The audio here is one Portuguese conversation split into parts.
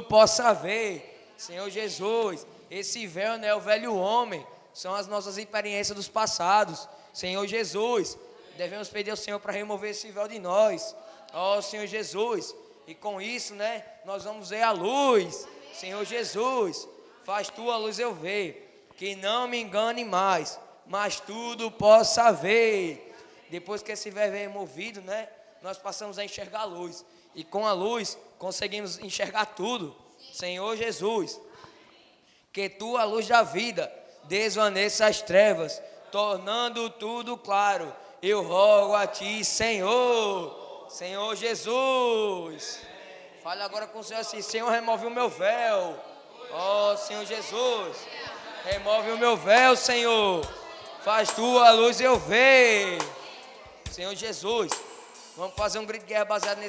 possa ver, Senhor Jesus, esse véu não é o velho homem, são as nossas experiências dos passados, Senhor Jesus, devemos pedir ao Senhor para remover esse véu de nós, ó Senhor Jesus, e com isso, né, nós vamos ver a luz, Senhor Jesus, faz tua luz eu ver, que não me engane mais, mas tudo possa ver. Depois que esse véu é removido, né, nós passamos a enxergar a luz, e com a luz conseguimos enxergar tudo, Senhor Jesus, que tua luz da vida desvaneça as trevas, tornando tudo claro, eu rogo a ti, Senhor, Senhor Jesus, fale agora com o Senhor assim, Senhor, remove o meu véu, ó Senhor Jesus, remove o meu véu, Senhor, faz tua luz eu ver, Senhor Jesus, vamos fazer um grito de guerra baseado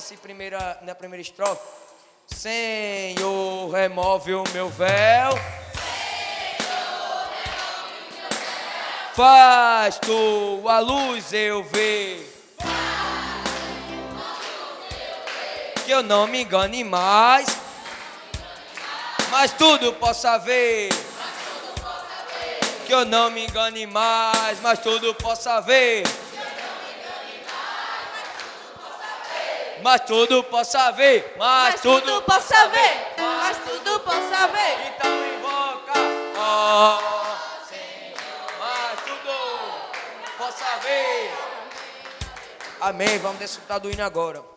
na primeira estrofe. Senhor, remove o meu véu. Faz tua luz eu ver. Que eu não me engane mais, mas tudo possa ver. Que eu não me engane mais, mas tudo possa ver. Mas tudo possa ver, mas tudo possa ver, mas tudo possa ver. Então invoca, ó Senhor, mas tudo possa ver. Amém, vamos desfrutar do hino agora.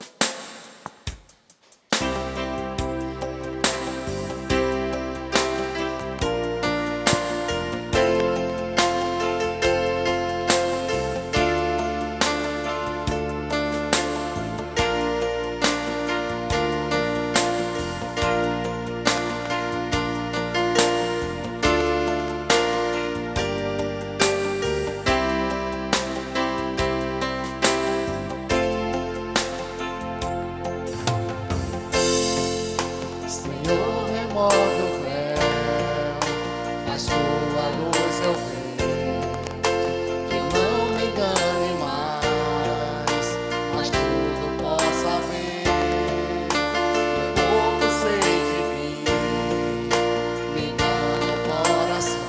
Senhor, remove o véu, faz tua luz eu ver, que eu não me engane mais, mas tudo possa ver. Meu corpo sei de mim, me engana o coração,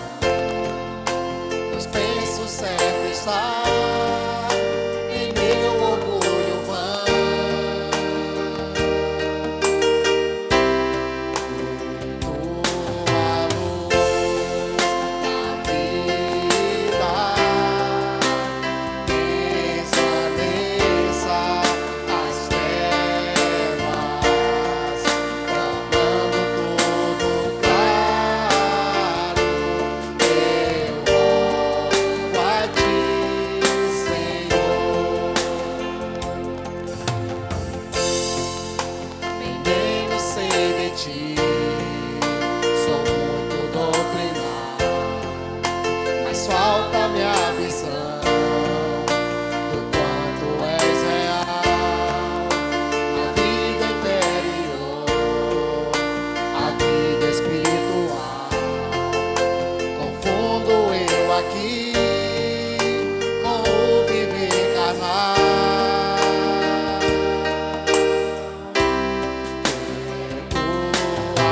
pois penso sempre estar em meu orgulho vão. Sou muito doutrinado, mas falta minha visão do quanto és real. A vida interior, a vida espiritual, confundo eu aqui com o viver carnal. Tua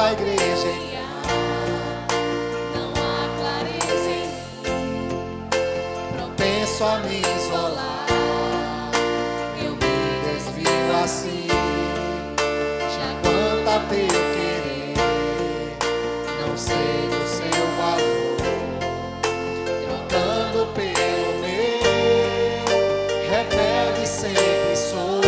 a igreja não há clareza em mim. penso a me isolar, eu me desvio assim. Já quanto a teu querer, não sei do seu valor, trocando pelo meu, rebelde sempre sou.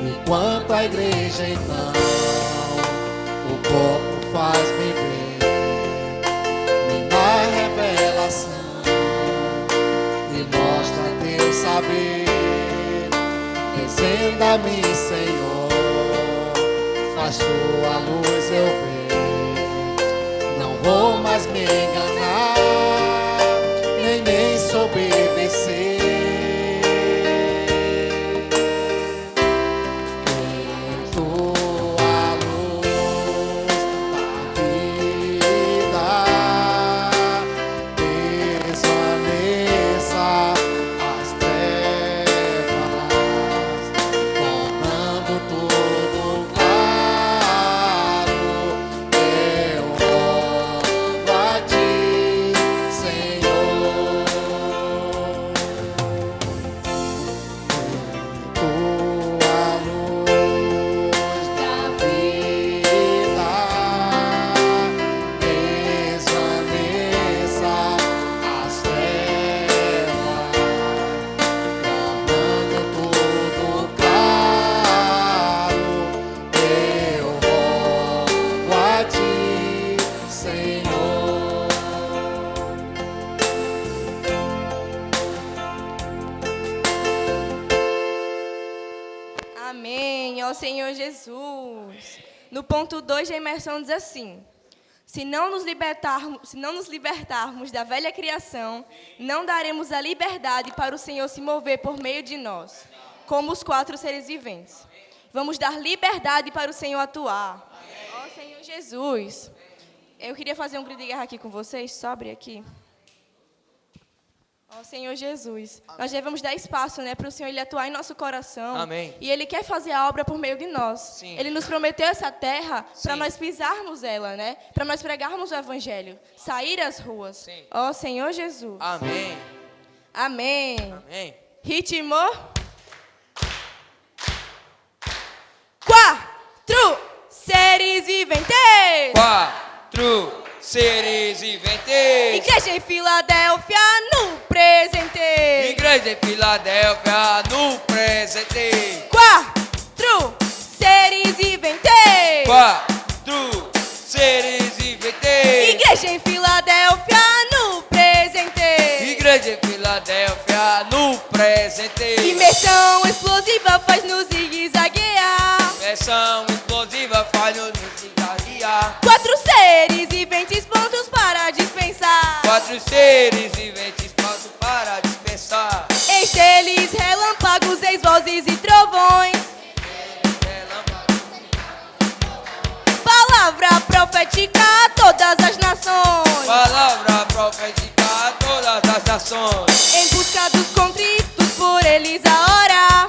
Enquanto a igreja então o corpo faz-me ver, me dá revelação e mostra teu saber. Desvenda-me, Senhor, faz tua luz eu ver. Não vou mais me enganar, nem me desobedecer. Amém, ó Senhor Jesus. No ponto 2 da imersão diz assim: se não nos libertarmos da velha criação, não daremos a liberdade para o Senhor se mover por meio de nós, como os 4 seres viventes. Vamos dar liberdade para o Senhor atuar. Ó Senhor Jesus. Eu queria fazer um grito de guerra aqui com vocês, sobre aqui. Ó Senhor Jesus, amém. Nós devemos dar espaço, para o Senhor Ele atuar em nosso coração. Amém. E Ele quer fazer a obra por meio de nós. Sim. Ele nos prometeu essa terra para Sim. nós pisarmos ela, para nós pregarmos o Evangelho, sair às ruas. Sim. Ó Senhor Jesus. Amém. Amém. Amém. Ritmo. 4 seres viventes. 4 seres viventes. Igreja em Filadélfia no presente. Igreja em Filadélfia no presente. 4 seres viventes. 4 seres viventes. Igreja em Filadélfia no presente. Igreja em Filadélfia no presente. Imersão explosiva faz-nos zigue-zaguear. Imersão explosiva faz-nos zigue-zaguear. 4 seres viventes prontos para dispensar. 4 seres viventes prontos para dispensar. Enche eles relâmpagos, eis vozes e trovões. Palavra profética a todas as nações. Palavra profética a todas as nações. Em busca dos contritos, por eles a orar.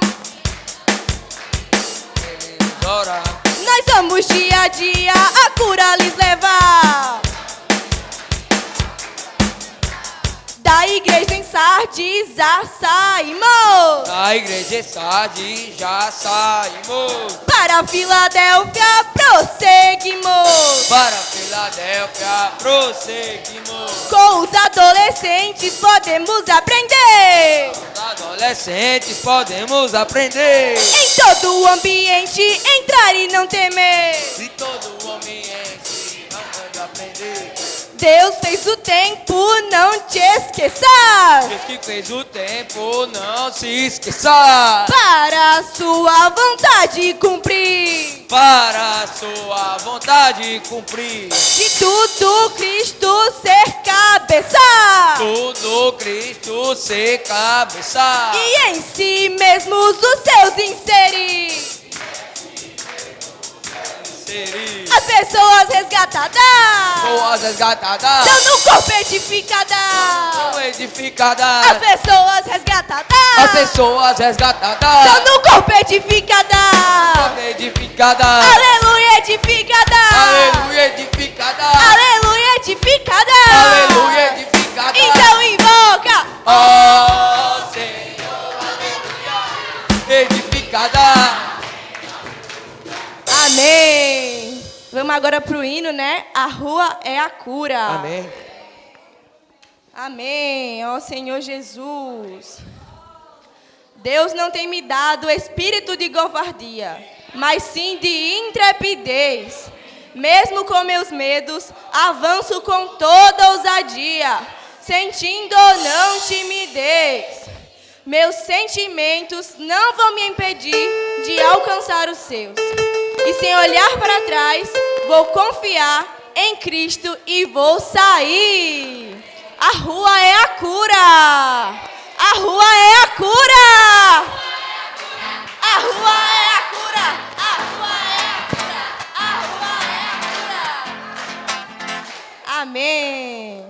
Eles oram. Nós vamos dia a dia a cura lhes levar. Da igreja em Sardes já saímos. Da igreja em Sardes já saímos. Para Filadélfia prosseguimos. Para Filadélfia prosseguimos. Com os adolescentes podemos aprender. Os adolescentes podemos aprender. Em todo o ambiente entrar e não temer. De todo o ambiente vamos aprender. Deus fez o tempo, não te esqueças. Deus que fez o tempo, não se esqueça. Para a sua vontade cumprir. Para a sua vontade cumprir. De tudo Cristo ser cabeça. Tudo Cristo ser cabeça. E em si mesmos os seus inserir. As pessoas resgatadas. Boas resgatadas. São no corpo edificada. São edificadas. As pessoas resgatadas. As pessoas resgatadas. São no corpo edificada. São edificadas. Aleluia edificada. Aleluia edificada. Aleluia edificada. Aleluia edificada. Então invoca. Ó Senhor, aleluia edificada. Amém. Vamos agora pro hino, né? A rua é a cura. Amém. Amém. Ó Senhor Jesus. Deus não tem me dado espírito de covardia, mas sim de intrepidez. Mesmo com meus medos, avanço com toda ousadia, sentindo ou não timidez. Meus sentimentos não vão me impedir de alcançar os seus. E sem olhar para trás, vou confiar em Cristo e vou sair. A rua é a cura. A rua é a cura. A rua é a cura. A rua é a cura. A rua é a cura. Amém.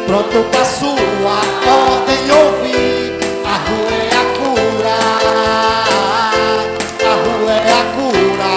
Pronto pra sua ordem ouvir. A rua é a cura. A rua é a cura.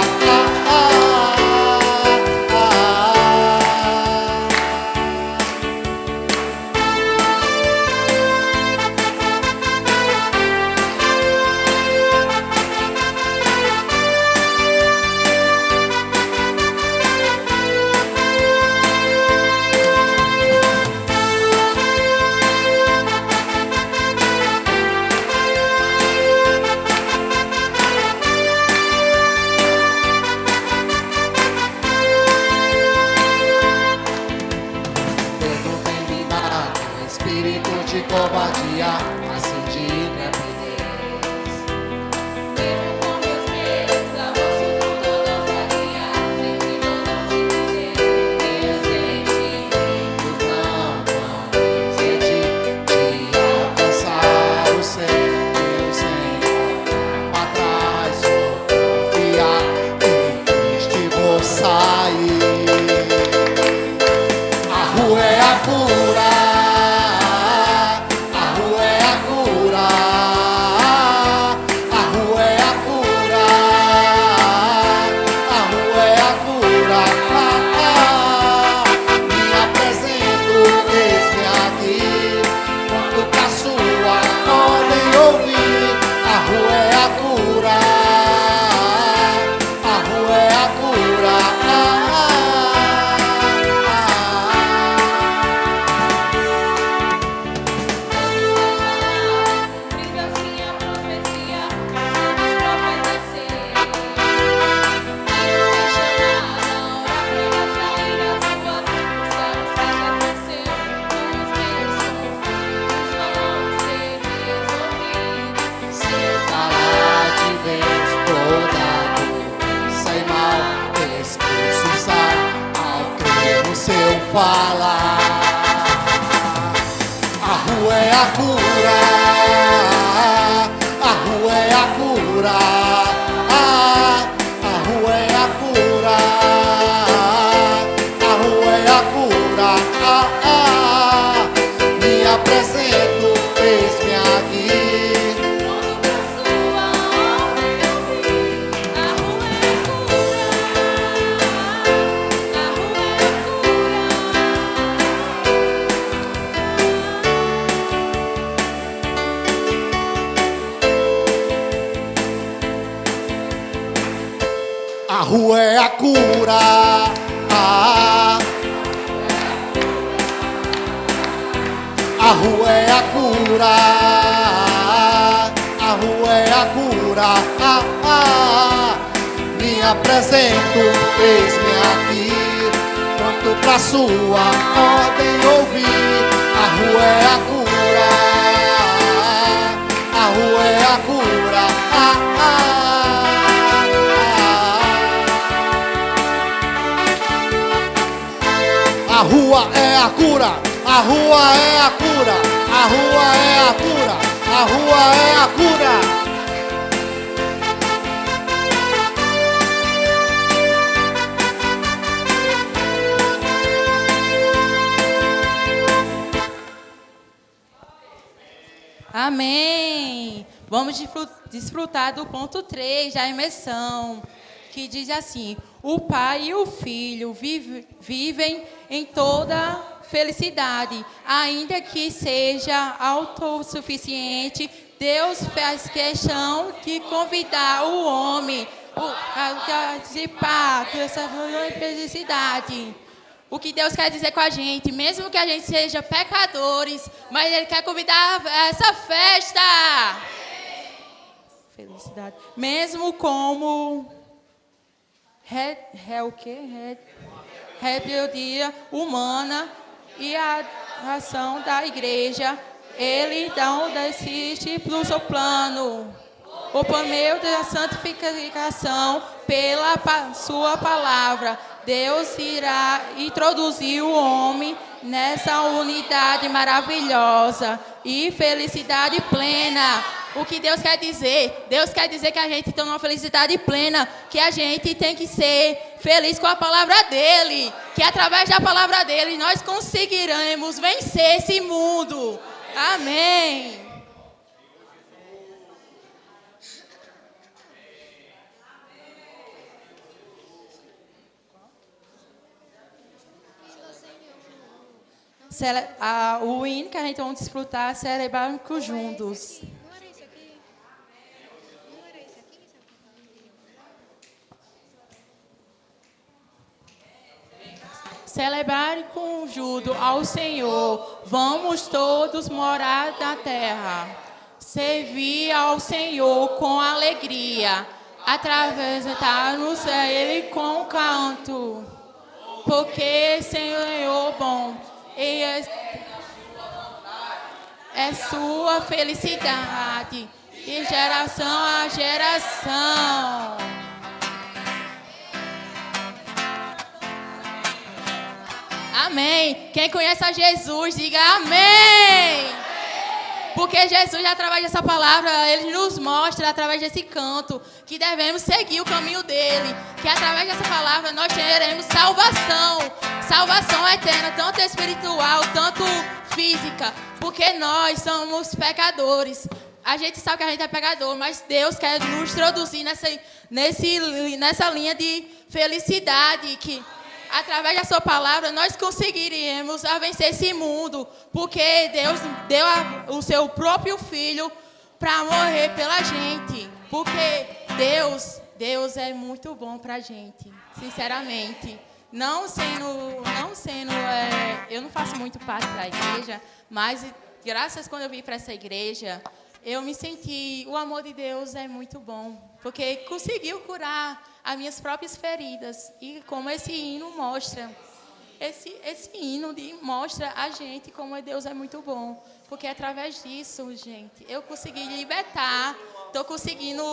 de covardia, mas sim de intrepidez. Mesmo com meus medos, avanço com toda ousadia, sempre vou longe de Deus, Deus vem de mim. Sede de alcançar o Senhor sem olhar pra trás, vou confiar em Cristo e vou sair. A rua é a cura, a rua é a cura, a rua é a cura, a rua é a cura. Me apresento, eis-me aqui, pronto pra sua ordem ouvir. A rua é a cura, a rua é a cura. Cumprindo assim a profecia, vamos profetizar. Deus tem chamado, a hora pra sair das ruas, os céus se aquecer, os meus são filhos, vão ser resolvidos. Se falar de Deus toda dor, sem mal expulso sai, ao crer no seu falar. A rua é a cura, a rua é a cura, a rua é a cura, a rua é a cura. Me apresento, eis-me aqui. Pronto pra sua ordem ouvir. A rua é a cura, a rua é a A rua é a cura. A rua é a cura. A rua é a cura. Me apresento, eis-me aqui, pronto pra sua ordem ouvir. A rua é a cura. A rua é a cura. A rua é a cura, a rua é a cura, a rua é a cura, a rua é a cura. Amém. Vamos desfrutar do ponto 3 da imersão, que diz assim: o pai e o filho vivem em toda felicidade, ainda que seja autossuficiente. Deus faz questão de convidar o homem a participar dessa felicidade. O que Deus quer dizer com a gente, mesmo que a gente seja pecadores, mas Ele quer convidar a essa festa. Felicidade. Mesmo como rebeldia humana e a ação da igreja, Ele não desiste do seu plano. Por meio da santificação, pela sua palavra, Deus irá introduzir o homem nessa unidade maravilhosa e felicidade plena. O que Deus quer dizer? Deus quer dizer que a gente tem uma felicidade plena, que a gente tem que ser feliz com a palavra dEle, que através da palavra dEle nós conseguiremos vencer esse mundo. Amém. O hino que a gente vai desfrutar, celebrar juntos. Celebrar conjunto ao Senhor, vamos todos morar na terra. Servir ao Senhor com alegria, atravessar-nos a Ele com canto. Porque Senhor bom, é sua felicidade, de geração a geração. Amém. Quem conhece a Jesus, diga amém. Porque Jesus, através dessa palavra, Ele nos mostra, através desse canto, que devemos seguir o caminho dEle. Que através dessa palavra nós teremos salvação. Salvação eterna, tanto espiritual, tanto física. Porque nós somos pecadores. A gente sabe que a gente é pecador, mas Deus quer nos introduzir nessa linha de felicidade, que através da sua palavra nós conseguiremos vencer esse mundo, porque Deus deu o seu próprio filho para morrer pela gente, porque Deus é muito bom para a gente, sinceramente. Eu não faço muito parte da igreja, mas graças quando eu vim para essa igreja, eu me senti, o amor de Deus é muito bom, porque conseguiu curar as minhas próprias feridas. E como esse hino mostra, esse hino mostra a gente como Deus é muito bom. Porque através disso, gente, eu consegui libertar, estou conseguindo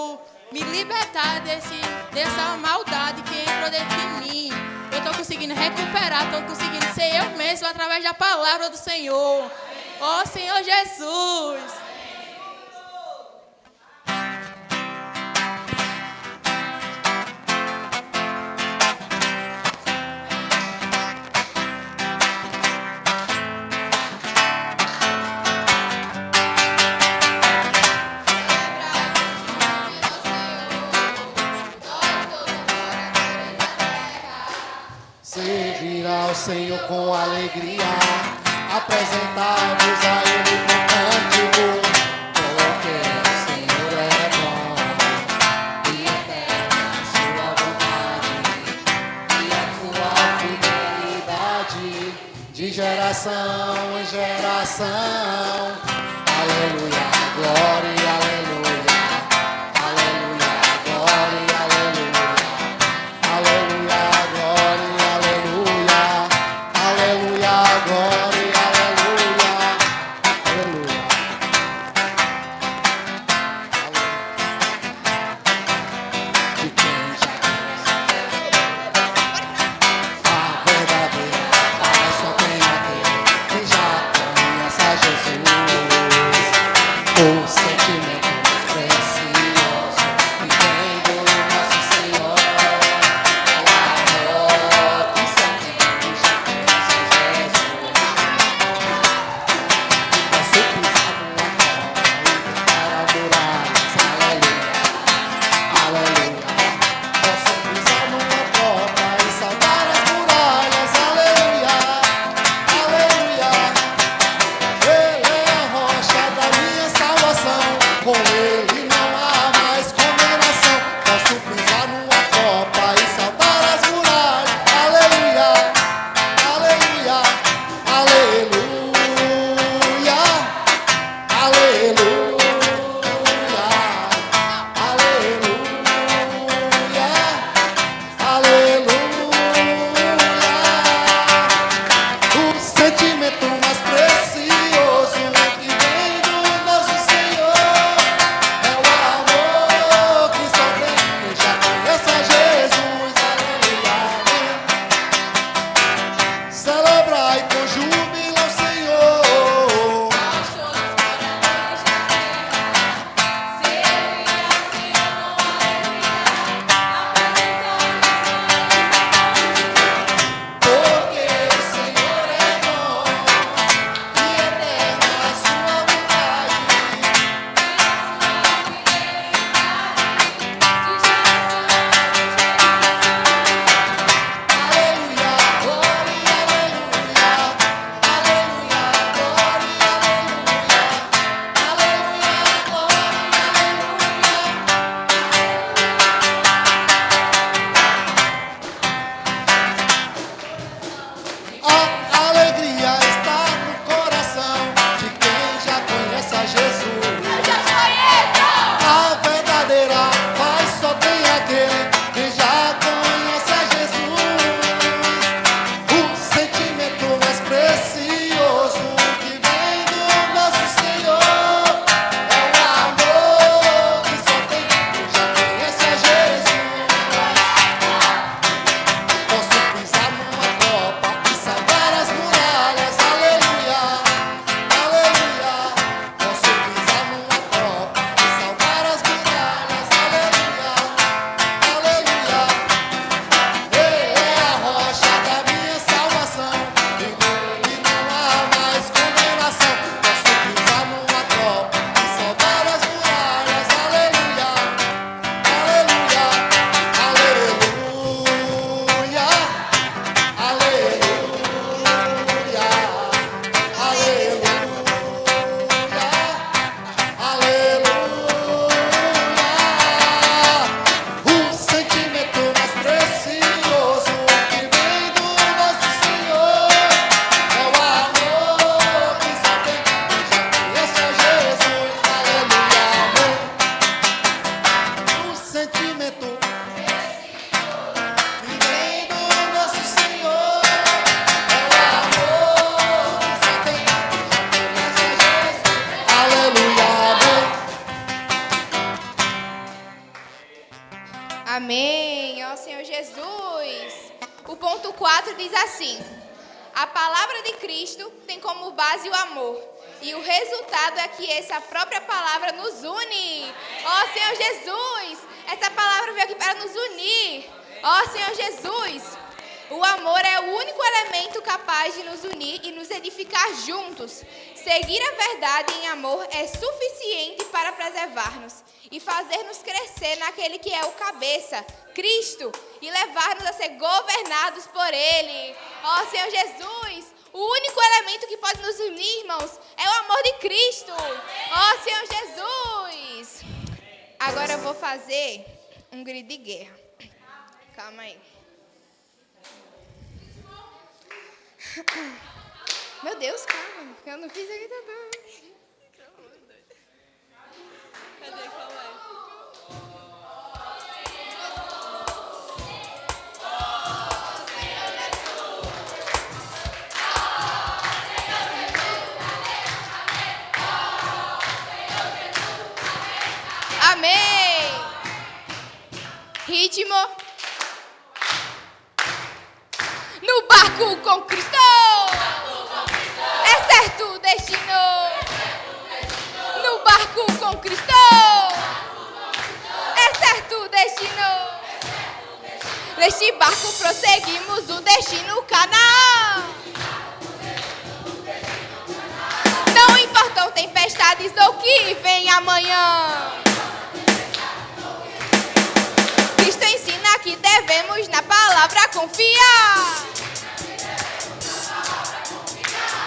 me libertar dessa maldade que entrou dentro de mim. Eu estou conseguindo recuperar, estou conseguindo ser eu mesmo através da palavra do Senhor. Ó Senhor Jesus! Servir ao Senhor com alegria, apresentar-vos a Ele com cântico, porque o Senhor é bom, e eterna a sua vontade, e a sua fidelidade, de geração em geração. Aleluia, glória, aleluia, aleluia, glória, aleluia, aleluia, glória, aleluia, aleluia, glória, aleluia, aleluia. De quem já a verdadeira paz só tem aquele que já conhece a Jesus. Os sentimentos 4 diz assim: a palavra de Cristo tem como base o amor. E o resultado é que essa própria palavra nos une. Ó Senhor Jesus, essa palavra veio aqui para nos unir. Ó Senhor Jesus, o amor é o único elemento capaz de nos unir e nos edificar juntos. Seguir a verdade em amor é suficiente para preservar-nos e fazer-nos crescer naquele que é o cabeça, Cristo, e levar-nos a ser governados por Ele. Ó Senhor Jesus, o único elemento que pode nos unir, irmãos, é o amor de Cristo. Ó Senhor Jesus. Agora eu vou fazer um grito de guerra. Calma aí. Meu Deus, calma. Eu não fiz aqui também. Cadê? Qual é? Amém. Ritmo. No barco com Cristo. É certo o destino. No barco com Cristo. É certo o destino. Neste barco prosseguimos o destino Canaã. Não importam tempestades ou que vem amanhã. Cristo ensina que devemos na palavra confiar.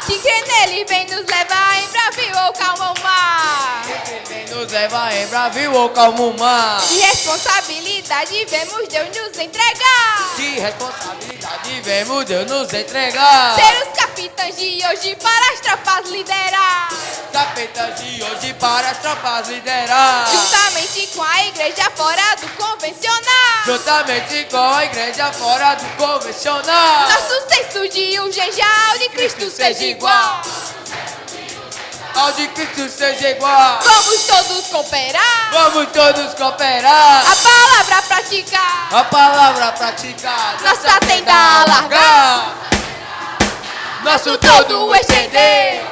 Que quem nele vem nos leva em bravio ou calmo mar. Quem nos leva em bravio ou calmo mar. De responsabilidade vemos Deus nos entregar. De responsabilidade vemos Deus nos entregar. Ser os capitães de hoje para as tropas liderar. Capitães de hoje para as tropas liderar. Juntamente com a igreja fora do convencional. Juntamente com a igreja fora do convencional. Nosso senso de urgência ao de Cristo seja igual. Ao de Cristo seja igual. Vamos todos cooperar. Vamos todos cooperar. A palavra praticar. A palavra praticar. Nossa tenda alargar. Nosso todo estender.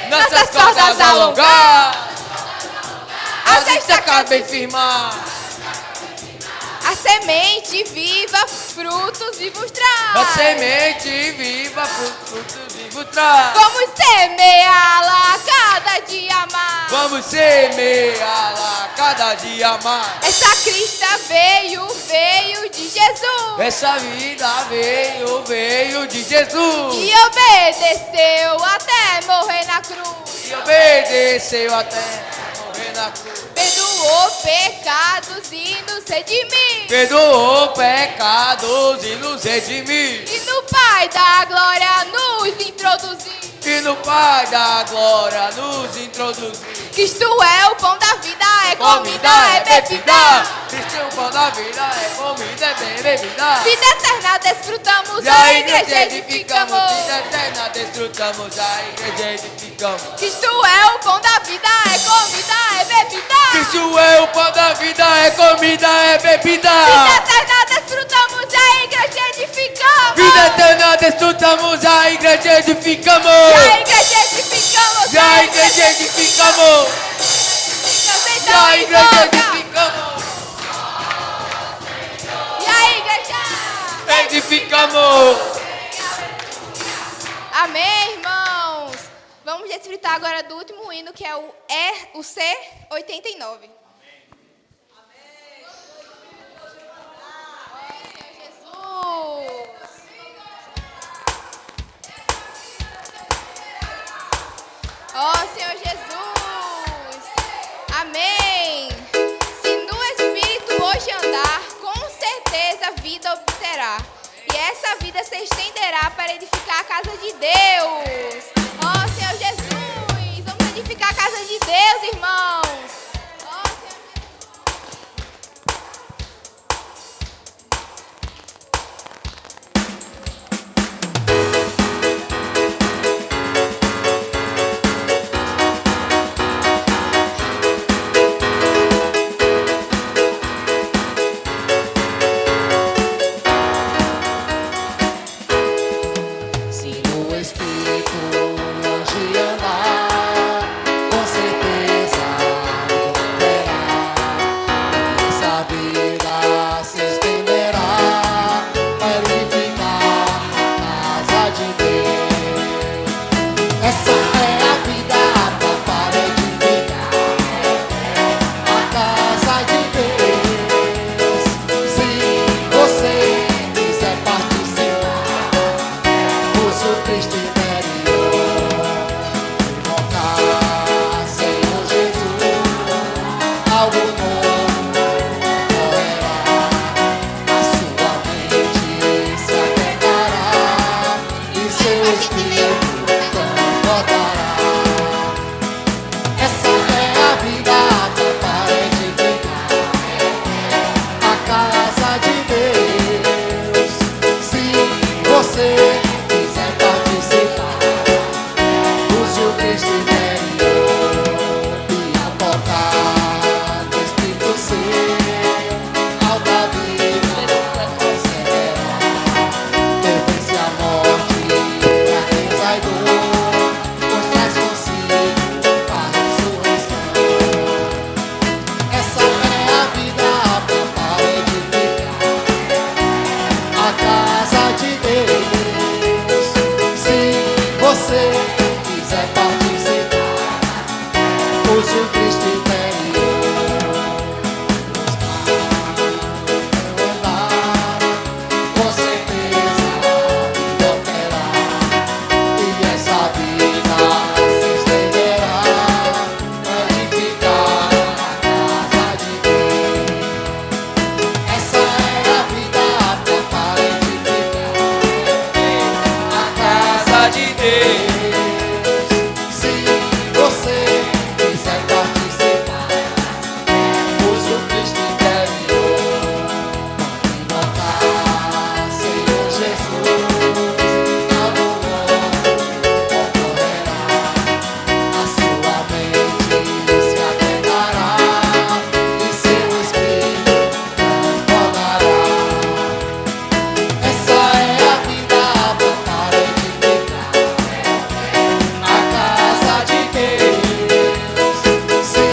Nossas cordas alongar. As estacas bem firmar. A semente viva, frutos vivos traz. A semente viva, frutos vivos traz. Vamos semeá-la cada dia mais. Vamos semeá-la cada dia mais. Essa crista veio de Jesus. Essa vida veio de Jesus. E obedeceu até morrer na cruz. E obedeceu até morrer na cruz. Perdoou pecados e nos redimiu. Perdoou pecados e nos redimiu. E no Pai da glória nos introduziu. E no Pai da glória nos introduziu. Cristo é o pão da vida, é comida, é bebida. Cristo é o pão da vida, é comida, é bebida. Vida eterna desfrutamos, E a igreja edificamos. Vida eterna desfrutamos, a igreja edificamos. Cristo é o pão da vida, é comida, é bebida. Cristo é o pão da vida, é comida, é bebida. Vida eterna desfrutamos, a igreja edificamos. Vida eterna desfrutamos, a igreja edificamos. E a igreja edificamos. E a igreja edificamos. E a igreja edificamos. E a igreja Edificamos. Amém, irmãos. Vamos desfrutar agora do último hino, que é o C89. Ó Senhor Jesus, amém. Se no Espírito hoje andar, com certeza a vida obterá. E essa vida se estenderá para edificar a casa de Deus. Ó Senhor Jesus, vamos edificar a casa de Deus, irmãos. Ó Senhor Jesus. seu espírito transbordará. Essa é a vida para edificar a casa de Deus. Se você quiser participar, use o Cristo interior e ao tocar no Espírito seu, alta vida concederá. Vence a morte, fraqueza e dor, pois traz consigo a ressurreição. Essa é a vida apta para edificar a casa de Deus. Se você quiser participar, use o Cristo interior. Com certeza não terá, e essa vida se estenderá para edificar a casa de Deus. Essa é a vida apta para edificar a casa de Deus. Se você quiser participar, use o Cristo interior. Invocar Senhor Jesus, algo novo ocorrerá. A sua mente se aquietará e seu espírito transbordará. Essa é a vida apta para edificar a casa de Deus. Se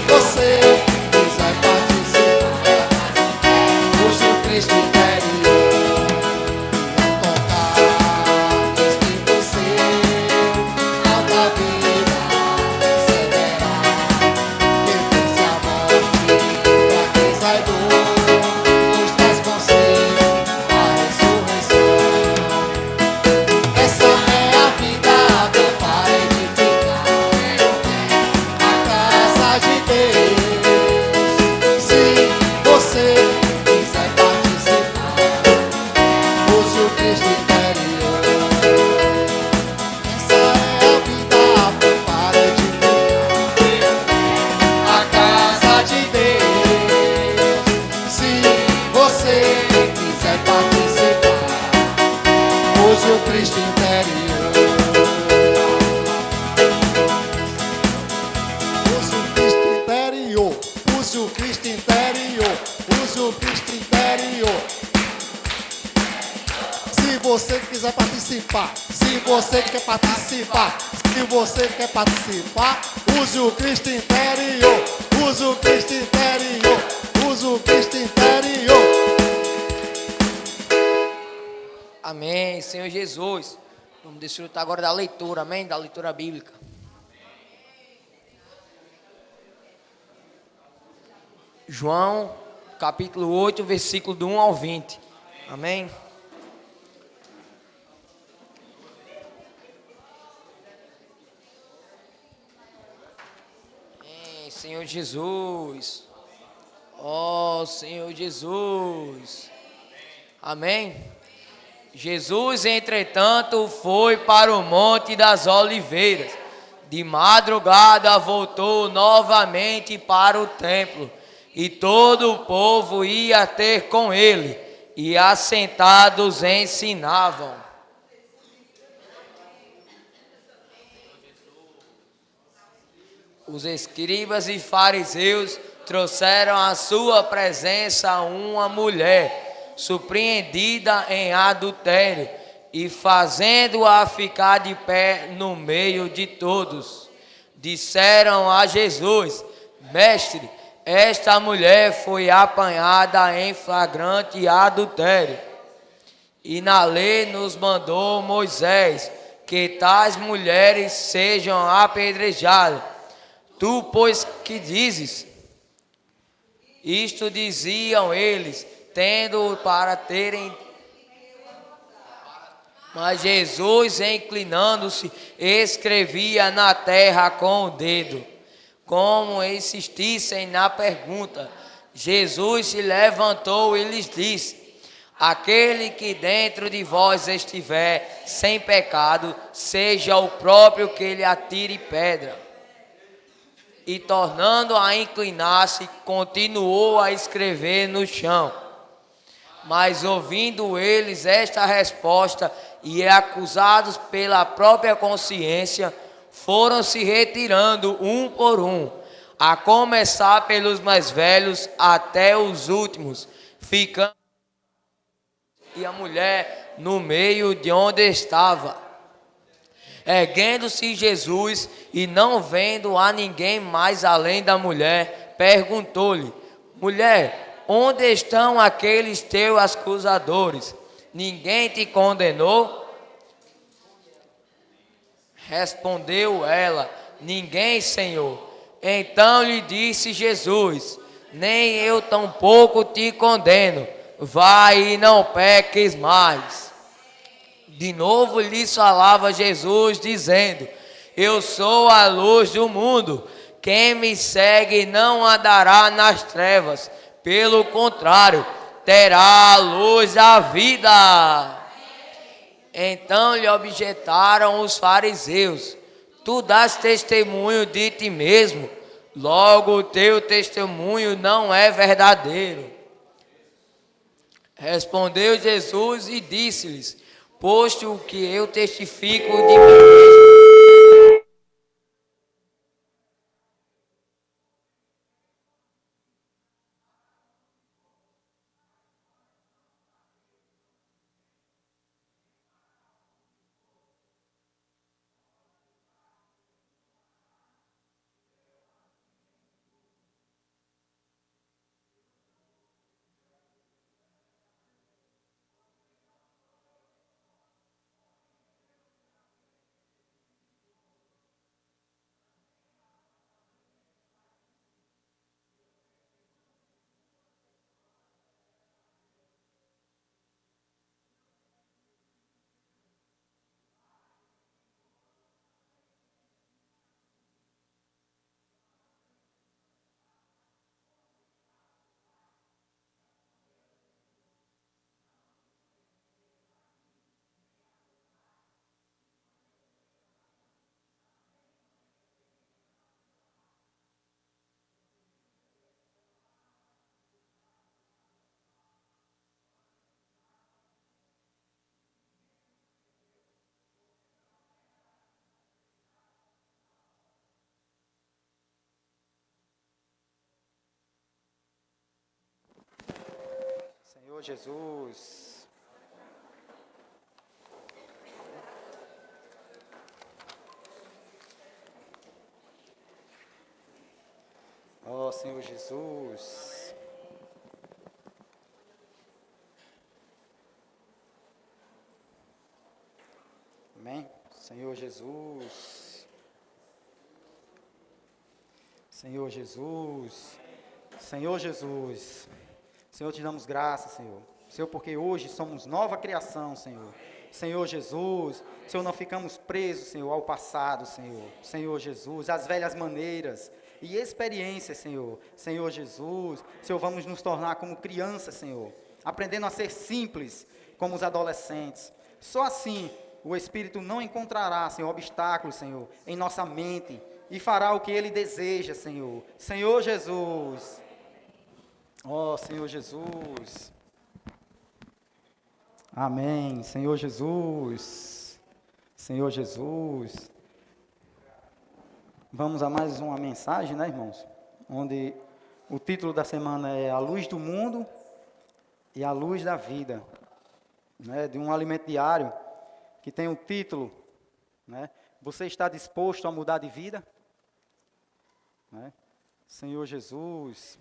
você quiser participar, use o Cristo interior e ao tocar no Espírito seu, alta vida concederá. Que vence a morte, fraqueza e dor, pois traz consigo a ressurreição. Essa é a vida apta para edificar a casa de Deus. Se você quiser participar, use o Cristo interior. Essa é a vida apta para edificar a casa de Deus. Se você quiser participar, use o Cristo interior. Use o Cristo interior. Use o Cristo interior. Use o Cristo interior. Se você quiser participar, se você quer participar, se você quer participar, use o Cristo interior. Use o Cristo interior. Use o Cristo interior. Amém, Senhor Jesus. Vamos desfrutar agora da leitura, amém? Da leitura bíblica. João, capítulo 8, versículo do 1 ao 20. Amém? Amém, Senhor Jesus. Ó Senhor Jesus. Amém? Jesus, entretanto, foi para o Monte das Oliveiras. De madrugada voltou novamente para o templo, e todo o povo ia ter com ele, e assentados ensinavam. Os escribas e fariseus trouxeram à sua presença uma mulher surpreendida em adultério, e fazendo-a ficar de pé no meio de todos, disseram a Jesus: Mestre, esta mulher foi apanhada em flagrante adultério, e na lei nos mandou Moisés que tais mulheres sejam apedrejadas. Tu, pois, que dizes? Isto diziam eles, tendo para terem. Mas Jesus, inclinando-se, escrevia na terra com o dedo. Como insistissem na pergunta, Jesus se levantou e lhes disse: Aquele que dentro de vós estiver sem pecado, seja o próprio que lhe atire pedra. E tornando a inclinar-se, continuou a escrever no chão. Mas ouvindo eles esta resposta e acusados pela própria consciência, foram se retirando um por um, a começar pelos mais velhos até os últimos, ficando e a mulher no meio de onde estava. Erguendo-se Jesus e não vendo a ninguém mais além da mulher, perguntou-lhe: mulher, onde estão aqueles teus acusadores? Ninguém te condenou? Respondeu ela: ninguém, Senhor. Então lhe disse Jesus: nem eu tampouco te condeno. Vai e não peques mais. De novo lhes falava Jesus, dizendo: eu sou a luz do mundo. Quem me segue não andará nas trevas. Pelo contrário, terá a luz da vida. Então lhe objetaram os fariseus: tu dás testemunho de ti mesmo, logo o teu testemunho não é verdadeiro. Respondeu Jesus e disse-lhes: posto que eu testifico de mim mesmo. Senhor Jesus. Ó Senhor Jesus. Amém? Senhor Jesus. Senhor Jesus. Senhor Jesus. Senhor, te damos graças, Senhor. Senhor, porque hoje somos nova criação, Senhor. Senhor Jesus, Senhor, não ficamos presos, Senhor, ao passado, Senhor. Senhor Jesus, às velhas maneiras e experiências, Senhor. Senhor Jesus, Senhor, vamos nos tornar como crianças, Senhor. Aprendendo a ser simples, como os adolescentes. Só assim, o Espírito não encontrará, Senhor, obstáculos, Senhor, em nossa mente. E fará o que Ele deseja, Senhor. Senhor Jesus. Ó Senhor Jesus. Amém. Senhor Jesus. Senhor Jesus. Vamos a mais uma mensagem, né, irmãos? Onde o título da semana é A Luz do Mundo e a Luz da Vida. Né, de um alimento diário que tem o título, né? Você está disposto a mudar de vida? Né? Senhor Jesus.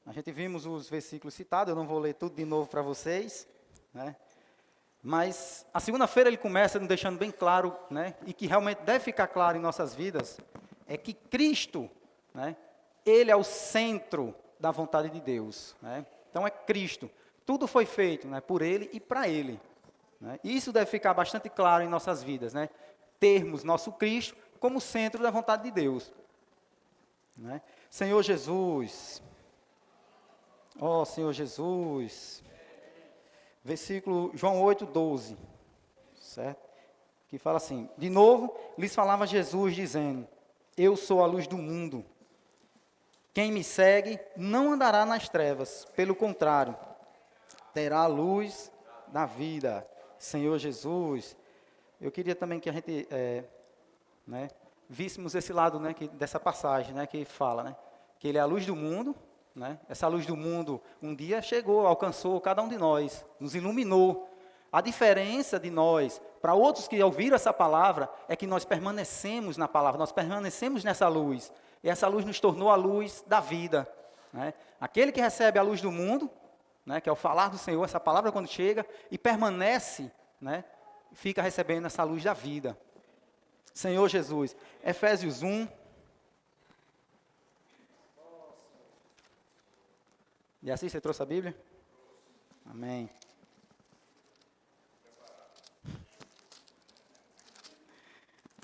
A gente vimos os versículos citados, eu não vou ler tudo de novo para vocês, né? Mas a segunda-feira ele começa nos deixando bem claro, né? E que realmente deve ficar claro em nossas vidas, é que Cristo, né? Ele é o centro da vontade de Deus, né? Então é Cristo, tudo foi feito, né, por Ele e para Ele, né? E isso deve ficar bastante claro em nossas vidas, né? Termos nosso Cristo como centro da vontade de Deus, né? Senhor Jesus. Ó Senhor Jesus. versículo João 8:12, certo? Que fala assim: de novo lhes falava Jesus dizendo: eu sou a luz do mundo. Quem me segue não andará nas trevas, pelo contrário, terá a luz da vida. Senhor Jesus, eu queria também que a gente víssemos esse lado, né, dessa passagem, né, que fala, né, que ele é a luz do mundo, né? Essa luz do mundo um dia chegou, alcançou cada um de nós, nos iluminou. A diferença de nós para outros que ouviram essa palavra é que nós permanecemos na palavra, nós permanecemos nessa luz. E essa luz nos tornou a luz da vida, né? Aquele que recebe a luz do mundo, né, que é o falar do Senhor, essa palavra quando chega, e permanece, né, fica recebendo essa luz da vida. Senhor Jesus, Efésios 1. E assim você trouxe a Bíblia? Amém.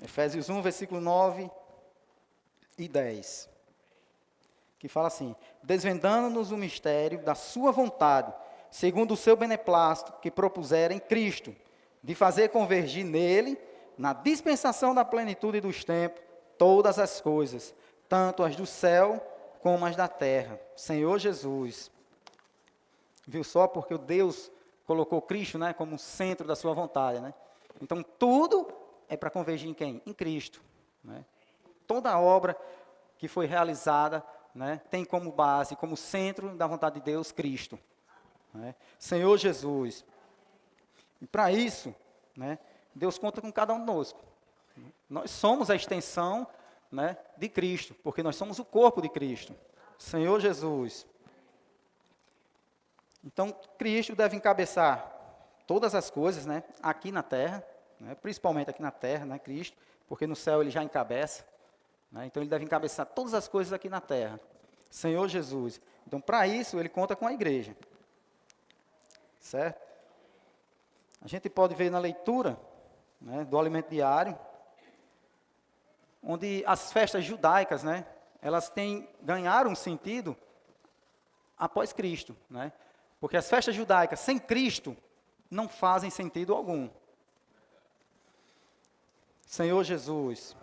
Efésios 1, versículo 9 e 10. Que fala assim: desvendando-nos o mistério da sua vontade, segundo o seu beneplácito que propusera em Cristo, de fazer convergir nele, na dispensação da plenitude dos tempos, todas as coisas, tanto as do céu como as da terra. Senhor Jesus. Viu só? Porque Deus colocou Cristo, né, como centro da sua vontade, né? Então tudo é para convergir em quem? Em Cristo, né? Toda a obra que foi realizada, né, tem como base, como centro da vontade de Deus, Cristo, né? Senhor Jesus. E para isso, né, Deus conta com cada um de nós. Nós somos a extensão, né, de Cristo, porque nós somos o corpo de Cristo. Senhor Jesus. Então, Cristo deve encabeçar todas as coisas, né, aqui na terra, né, principalmente aqui na terra, né, Cristo, porque no céu ele já encabeça, né, então ele deve encabeçar todas as coisas aqui na terra. Senhor Jesus. Então, para isso, ele conta com a igreja. Certo? A gente pode ver na leitura, né, do alimento diário, onde as festas judaicas, né, elas ganharam sentido após Cristo, né? Porque as festas judaicas sem Cristo não fazem sentido algum. Senhor Jesus.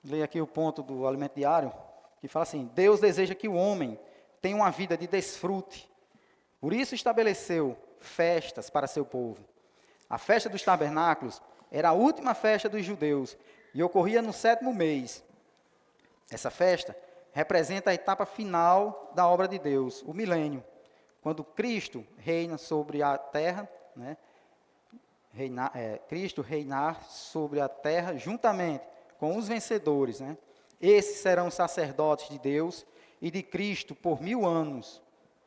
Leia aqui o ponto do alimento diário, que fala assim: Deus deseja que o homem tenha uma vida de desfrute. Por isso estabeleceu festas para seu povo. A festa dos tabernáculos era a última festa dos judeus e ocorria no 7º mês. Essa festa representa a etapa final da obra de Deus, o milênio, quando Cristo reina sobre a terra, né? Cristo reinar sobre a terra juntamente com os vencedores, né? Esses serão sacerdotes de Deus e de Cristo por 1000 anos.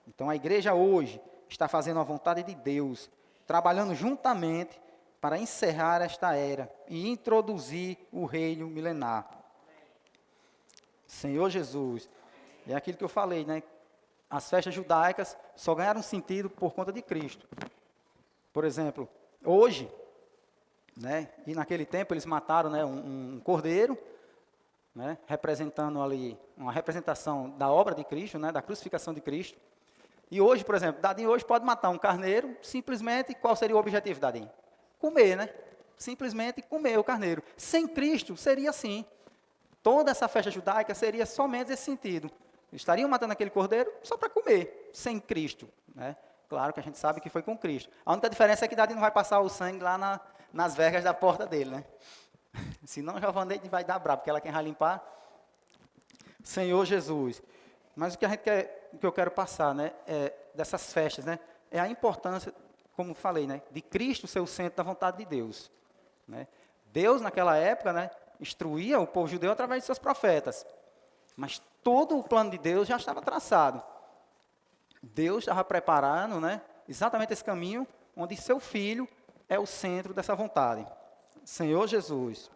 Então a igreja hoje está fazendo a vontade de Deus, trabalhando juntamente para encerrar esta era e introduzir o reino milenar. Senhor Jesus. É aquilo que eu falei, né? As festas judaicas só ganharam sentido por conta de Cristo. Por exemplo, hoje, né, e naquele tempo eles mataram, né, um cordeiro, né, representando ali uma representação da obra de Cristo, né, da crucificação de Cristo. E hoje, por exemplo, Dadinho hoje pode matar um carneiro, simplesmente, qual seria o objetivo, Dadinho? Comer, né? Simplesmente comer o carneiro. Sem Cristo seria assim. Toda essa festa judaica seria somente esse sentido. Estariam matando aquele cordeiro só para comer, sem Cristo, né? Claro que a gente sabe que foi com Cristo. A única diferença é que Dadinho não vai passar o sangue lá nas vergas da porta dele, né? Senão a Giovanete vai dar brabo, porque ela quem vai limpar. Senhor Jesus. Mas o que eu quero passar, né, dessas festas, né, é a importância, como falei, né, de Cristo ser o centro da vontade de Deus, né? Deus naquela época, né, instruía o povo judeu através de seus profetas, mas todo o plano de Deus já estava traçado. Deus estava preparando, né, exatamente esse caminho onde seu filho é o centro dessa vontade. Senhor Jesus.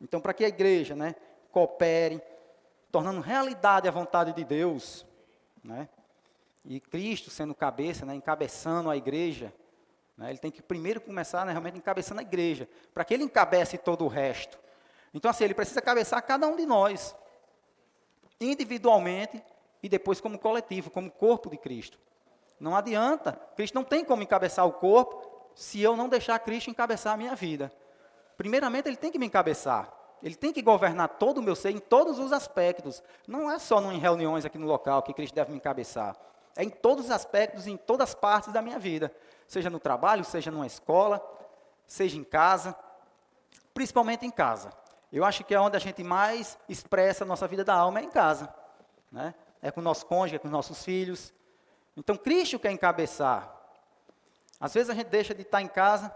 Então, para que a igreja, né, coopere, tornando realidade a vontade de Deus, né, e Cristo sendo cabeça, né, encabeçando a igreja, né, ele tem que primeiro começar, né, realmente encabeçando a igreja, para que ele encabece todo o resto. Então, assim, ele precisa cabeçar cada um de nós, individualmente e depois como coletivo, como corpo de Cristo. Não adianta. Cristo não tem como encabeçar o corpo se eu não deixar Cristo encabeçar a minha vida. Primeiramente, Ele tem que me encabeçar. Ele tem que governar todo o meu ser em todos os aspectos. Não é só em reuniões aqui no local que Cristo deve me encabeçar. É em todos os aspectos, em todas as partes da minha vida. Seja no trabalho, seja numa escola, seja em casa. Principalmente em casa. Eu acho que é onde a gente mais expressa a nossa vida da alma, é em casa. Né? É com o nosso cônjuge, é com os nossos filhos. Então, Cristo quer encabeçar. Às vezes a gente deixa de estar em casa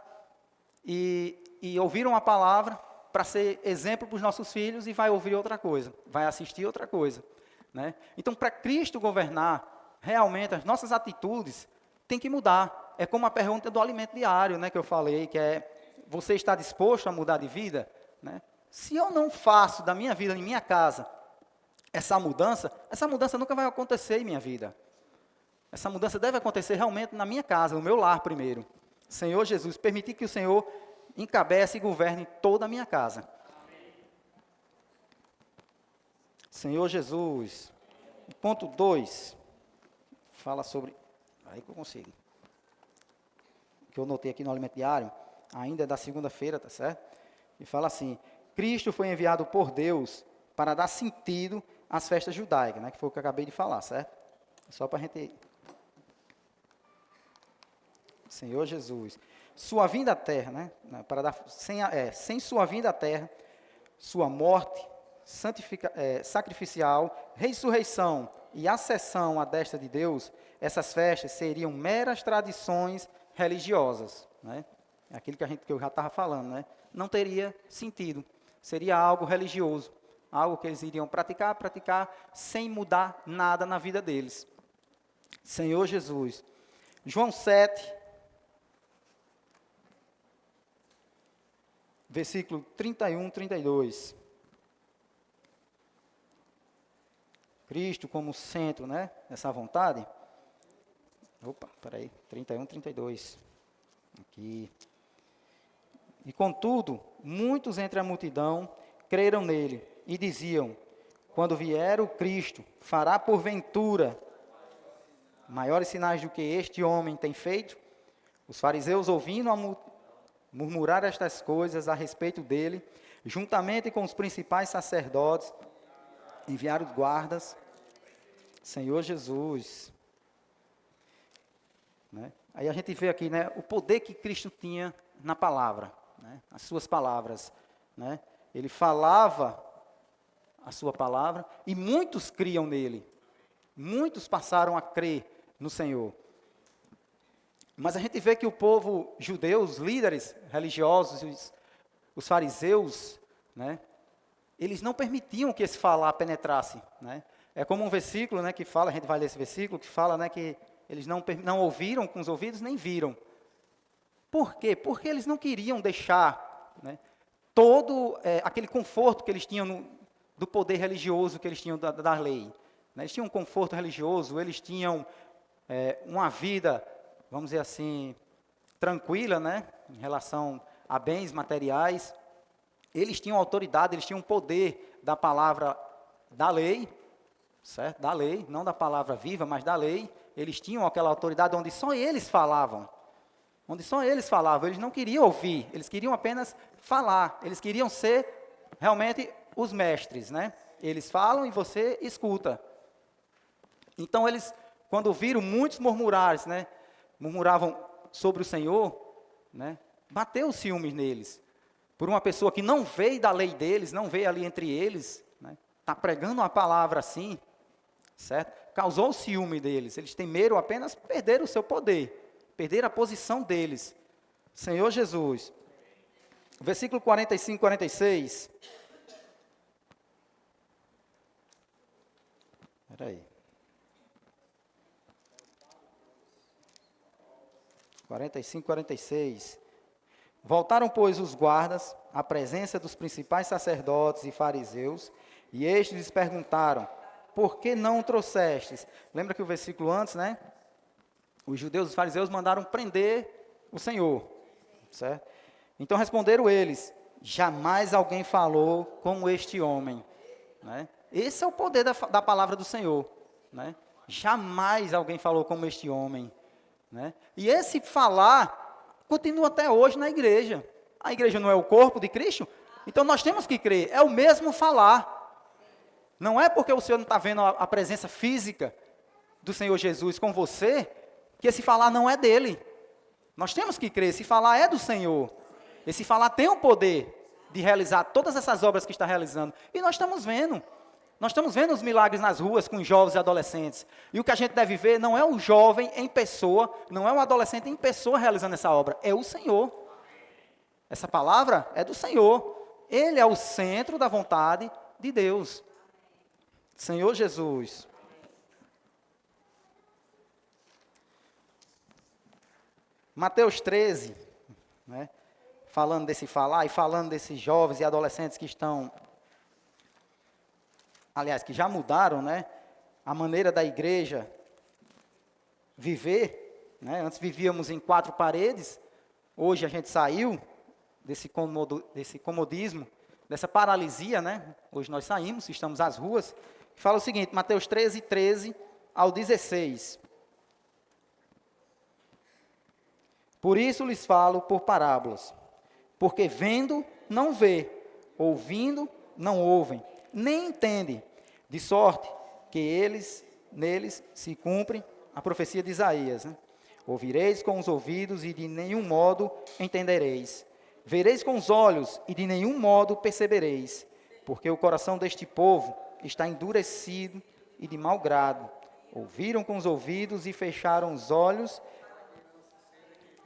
e ouvir uma palavra para ser exemplo para os nossos filhos e vai ouvir outra coisa, vai assistir outra coisa. Né? Então, para Cristo governar, realmente as nossas atitudes têm que mudar. É como a pergunta do alimento diário, né, que eu falei, que é, você está disposto a mudar de vida? Né? Se eu não faço da minha vida, em minha casa, essa mudança nunca vai acontecer em minha vida. Essa mudança deve acontecer realmente na minha casa, no meu lar primeiro. Senhor Jesus, permitir que o Senhor encabece e governe toda a minha casa. Senhor Jesus. Ponto 2. Fala sobre... Aí que eu consigo. Que eu notei aqui no alimento diário, ainda é da segunda-feira, tá certo? E fala assim, Cristo foi enviado por Deus para dar sentido às festas judaicas, né? Que foi o que eu acabei de falar, certo? Só para a gente... Senhor Jesus. Sua vinda à terra, né? Para dar, sem sua vinda à terra, sua morte sacrificial, ressurreição e ascensão à destra de Deus, essas festas seriam meras tradições religiosas. Né? Aquilo que eu já estava falando, né? Não teria sentido. Seria algo religioso, algo que eles iriam praticar, sem mudar nada na vida deles. Senhor Jesus. João 7, versículo 31, 32. Cristo como centro, né, dessa vontade. Opa, peraí, 31, 32. Aqui. E contudo, muitos entre a multidão creram nele e diziam, quando vier o Cristo, fará porventura maiores sinais do que este homem tem feito? Os fariseus, ouvindo murmurar estas coisas a respeito dele, juntamente com os principais sacerdotes, enviaram guardas. Senhor Jesus. Né? Aí a gente vê aqui, né, o poder que Cristo tinha na palavra, né, as suas palavras. Né? Ele falava a sua palavra e muitos criam nele. Muitos passaram a crer no Senhor. Mas a gente vê que o povo judeu, os líderes religiosos, os fariseus, né, eles não permitiam que esse falar penetrasse. Né? É como um versículo, né, que fala, a gente vai ler esse versículo, que fala, né, que eles não ouviram com os ouvidos, nem viram. Por quê? Porque eles não queriam deixar, né, todo aquele conforto que eles tinham do poder religioso que eles tinham da lei. Né? Eles tinham um conforto religioso, eles tinham uma vida, vamos dizer assim, tranquila, né, em relação a bens materiais. Eles tinham autoridade, eles tinham poder da palavra da lei, certo? Da lei, não da palavra viva, mas da lei. Eles tinham aquela autoridade onde só eles falavam. Onde só eles falavam, eles não queriam ouvir, eles queriam apenas falar. Eles queriam ser realmente os mestres, né? Eles falam e você escuta. Então eles, quando viram muitos murmurares, né? Murmuravam sobre o Senhor, né? Bateu o ciúme neles. Por uma pessoa que não veio da lei deles, não veio ali entre eles, né? Tá pregando uma palavra assim, certo? Causou o ciúme deles. Eles temeram apenas perder o seu poder, perder a posição deles. Senhor Jesus. Versículo 45, 46. Espera aí. 45, 46. Voltaram, pois, os guardas à presença dos principais sacerdotes e fariseus, e estes lhes perguntaram, por que não o trouxestes? Lembra que o versículo antes, né? Os judeus e os fariseus mandaram prender o Senhor, certo? Então responderam eles, jamais alguém falou como este homem. Né? Esse é o poder da palavra do Senhor. Né? Jamais alguém falou como este homem. Né? E esse falar continua até hoje na igreja. A igreja não é o corpo de Cristo? Então nós temos que crer. É o mesmo falar. Não é porque o Senhor não está vendo a presença física do Senhor Jesus com você, que esse falar não é dele. Nós temos que crer. Esse falar é do Senhor. Esse falar tem o poder de realizar todas essas obras que está realizando. E nós estamos vendo. Nós estamos vendo os milagres nas ruas com jovens e adolescentes. E o que a gente deve ver não é o jovem em pessoa, não é o adolescente em pessoa realizando essa obra, é o Senhor. Essa palavra é do Senhor. Ele é o centro da vontade de Deus. Senhor Jesus. Mateus 13, né, falando desse falar e falando desses jovens e adolescentes que estão... aliás, que já mudaram, né, a maneira da igreja viver, né? Antes vivíamos em 4 paredes, hoje a gente saiu desse comodismo, dessa paralisia, né? Hoje nós saímos, estamos às ruas. Fala o seguinte, Mateus 13, 13 ao 16. Por isso lhes falo por parábolas, porque vendo, não vê, ouvindo, não ouvem, nem entendem, de sorte que neles se cumpre a profecia de Isaías. Né? Ouvireis com os ouvidos e de nenhum modo entendereis. Vereis com os olhos e de nenhum modo percebereis, porque o coração deste povo está endurecido e de mau grado. Ouviram com os ouvidos e fecharam os olhos,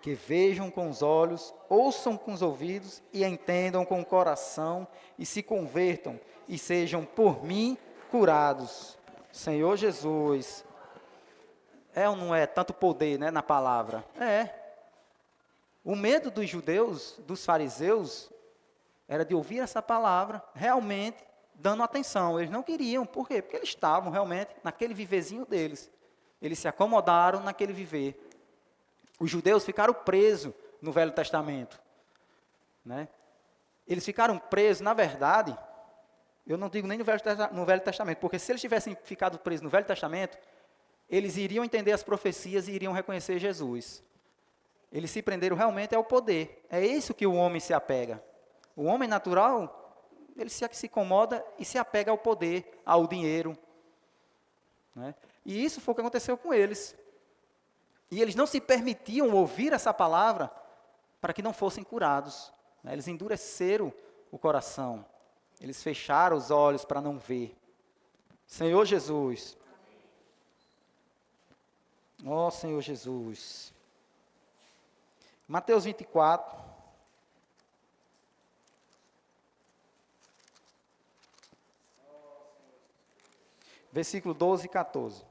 que vejam com os olhos, ouçam com os ouvidos e entendam com o coração e se convertam e sejam por mim curados. Senhor Jesus. É ou não é tanto poder, né, na palavra? É. O medo dos judeus, dos fariseus, era de ouvir essa palavra realmente dando atenção. Eles não queriam. Por quê? Porque eles estavam realmente naquele viverzinho deles. Eles se acomodaram naquele viver. Os judeus ficaram presos no Velho Testamento. Né? Eles ficaram presos, na verdade, eu não digo nem no Velho Testamento, porque se eles tivessem ficado presos no Velho Testamento, eles iriam entender as profecias e iriam reconhecer Jesus. Eles se prenderam realmente ao poder. É isso que o homem se apega. O homem natural, ele se incomoda e se apega ao poder, ao dinheiro. Né? E isso foi o que aconteceu com eles. E eles não se permitiam ouvir essa palavra para que não fossem curados. Né? Eles endureceram o coração. Eles fecharam os olhos para não ver. Senhor Jesus. Ó Senhor Jesus. Mateus 24. Versículo 12 e 14.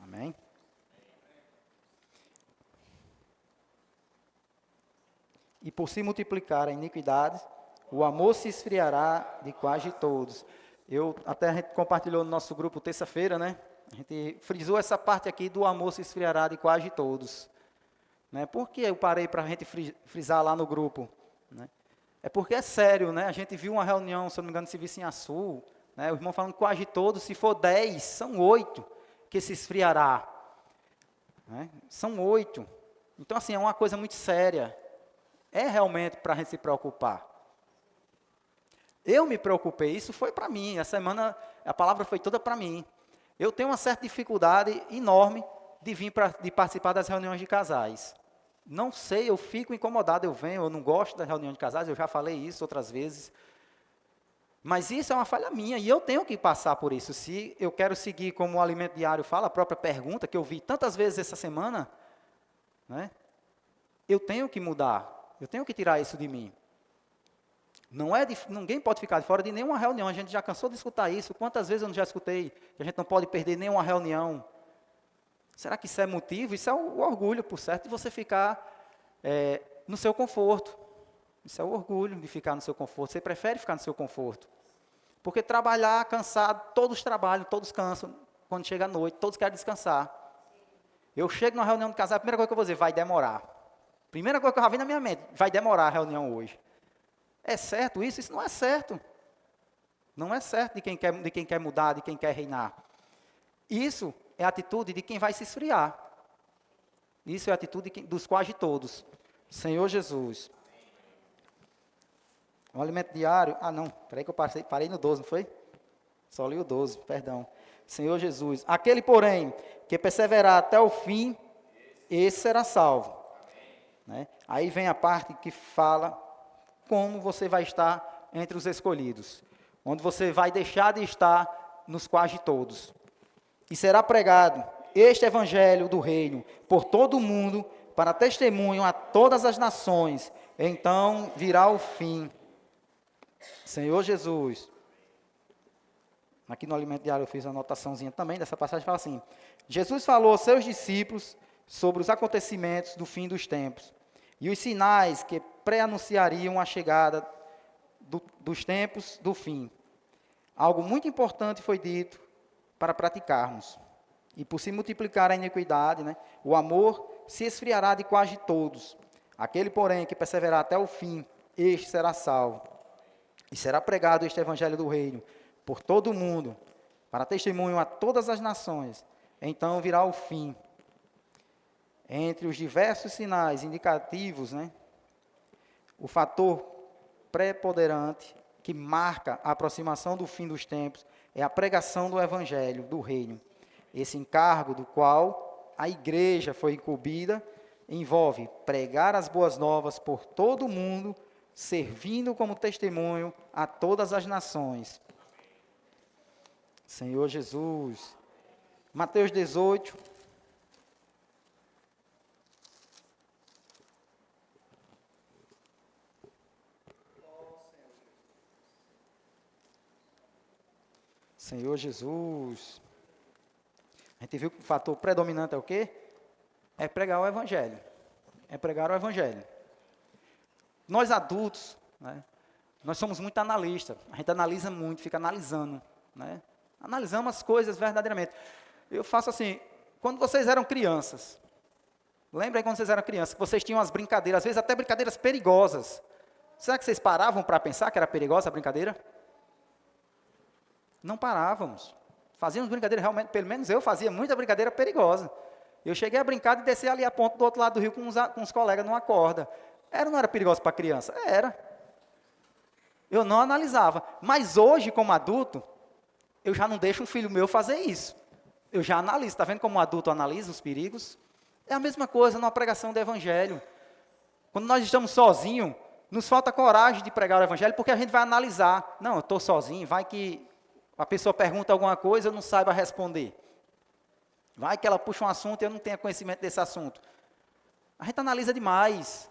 Amém? E por se multiplicar a iniquidade, o amor se esfriará de quase todos. Até a gente compartilhou no nosso grupo terça-feira, né? A gente frisou essa parte aqui do amor se esfriará de quase todos. Né? Por que eu parei para a gente frisar lá no grupo? Né? É porque é sério, né? A gente viu uma reunião, se eu não me engano, de serviço em Açul, né? O irmão falando quase todos, se for 10, são 8 que se esfriará. Né? São 8. Então, assim, é uma coisa muito séria. É realmente para a gente se preocupar. Eu me preocupei, isso foi para mim. A semana, a palavra foi toda para mim. Eu tenho uma certa dificuldade enorme de participar das reuniões de casais. Não sei, eu fico incomodado, eu não gosto da reunião de casais, eu já falei isso outras vezes. Mas isso é uma falha minha e eu tenho que passar por isso. Se eu quero seguir como o Alimento Diário fala, a própria pergunta que eu vi tantas vezes essa semana, né, eu tenho que mudar, eu tenho que tirar isso de mim. Ninguém pode ficar de fora de nenhuma reunião, a gente já cansou de escutar isso, quantas vezes eu não já escutei que a gente não pode perder nenhuma reunião. Será que isso é motivo? Isso é o orgulho, por certo, de você ficar no seu conforto. Isso é o orgulho de ficar no seu conforto. Você prefere ficar no seu conforto. Porque trabalhar, cansado, todos trabalham, todos cansam. Quando chega a noite, todos querem descansar. Eu chego numa reunião de casal, a primeira coisa que eu vou dizer, vai demorar. Primeira coisa que eu já vi na minha mente, vai demorar a reunião hoje. É certo isso? Isso não é certo. Não é certo de quem quer mudar, de quem quer reinar. Isso é a atitude de quem vai se esfriar. Isso é a atitude dos quase todos. Senhor Jesus. O alimento diário. Ah, não. Peraí que eu parei no 12, não foi? Só li o 12, perdão. Senhor Jesus. Aquele, porém, que perseverar até o fim, esse será salvo. Né? Aí vem a parte que fala como você vai estar entre os escolhidos. Onde você vai deixar de estar nos quase todos. E será pregado este evangelho do reino por todo o mundo, para testemunho a todas as nações. Então virá o fim. Senhor Jesus. Aqui no alimento diário eu fiz uma anotaçãozinha também dessa passagem, fala assim: Jesus falou aos seus discípulos sobre os acontecimentos do fim dos tempos e os sinais que pré-anunciariam a chegada dos tempos do fim. Algo muito importante foi dito para praticarmos. E por se multiplicar a iniquidade, né, o amor se esfriará de quase todos. Aquele, porém, que perseverar até o fim, este será salvo. E será pregado este evangelho do reino por todo o mundo, para testemunho a todas as nações. Então virá o fim. Entre os diversos sinais indicativos, né, o fator preponderante que marca a aproximação do fim dos tempos é a pregação do evangelho do reino. Esse encargo do qual a igreja foi incumbida envolve pregar as boas novas por todo o mundo, servindo como testemunho a todas as nações. Senhor Jesus. Mateus 18. Senhor Jesus. A gente viu que o fator predominante é o quê? É pregar o evangelho. É pregar o evangelho. Nós adultos, né, nós somos muito analistas. A gente analisa muito, fica analisando, né? Analisamos as coisas verdadeiramente. Eu faço assim, quando vocês eram crianças, lembra aí quando vocês eram crianças, que vocês tinham as brincadeiras, às vezes até brincadeiras perigosas. Será que vocês paravam para pensar que era perigosa a brincadeira? Não parávamos. Fazíamos brincadeira, realmente, pelo menos eu fazia muita brincadeira perigosa. Eu cheguei a brincar de descer ali a ponta do outro lado do rio com os colegas numa corda. Era ou não era perigoso para criança? Era. Eu não analisava. Mas hoje, como adulto, eu já não deixo um filho meu fazer isso. Eu já analiso. Está vendo como o adulto analisa os perigos? É a mesma coisa numa pregação do evangelho. Quando nós estamos sozinhos, nos falta coragem de pregar o evangelho, porque a gente vai analisar. Não, eu estou sozinho, vai que a pessoa pergunta alguma coisa, eu não saiba responder. Vai que ela puxa um assunto e eu não tenha conhecimento desse assunto. A gente analisa demais.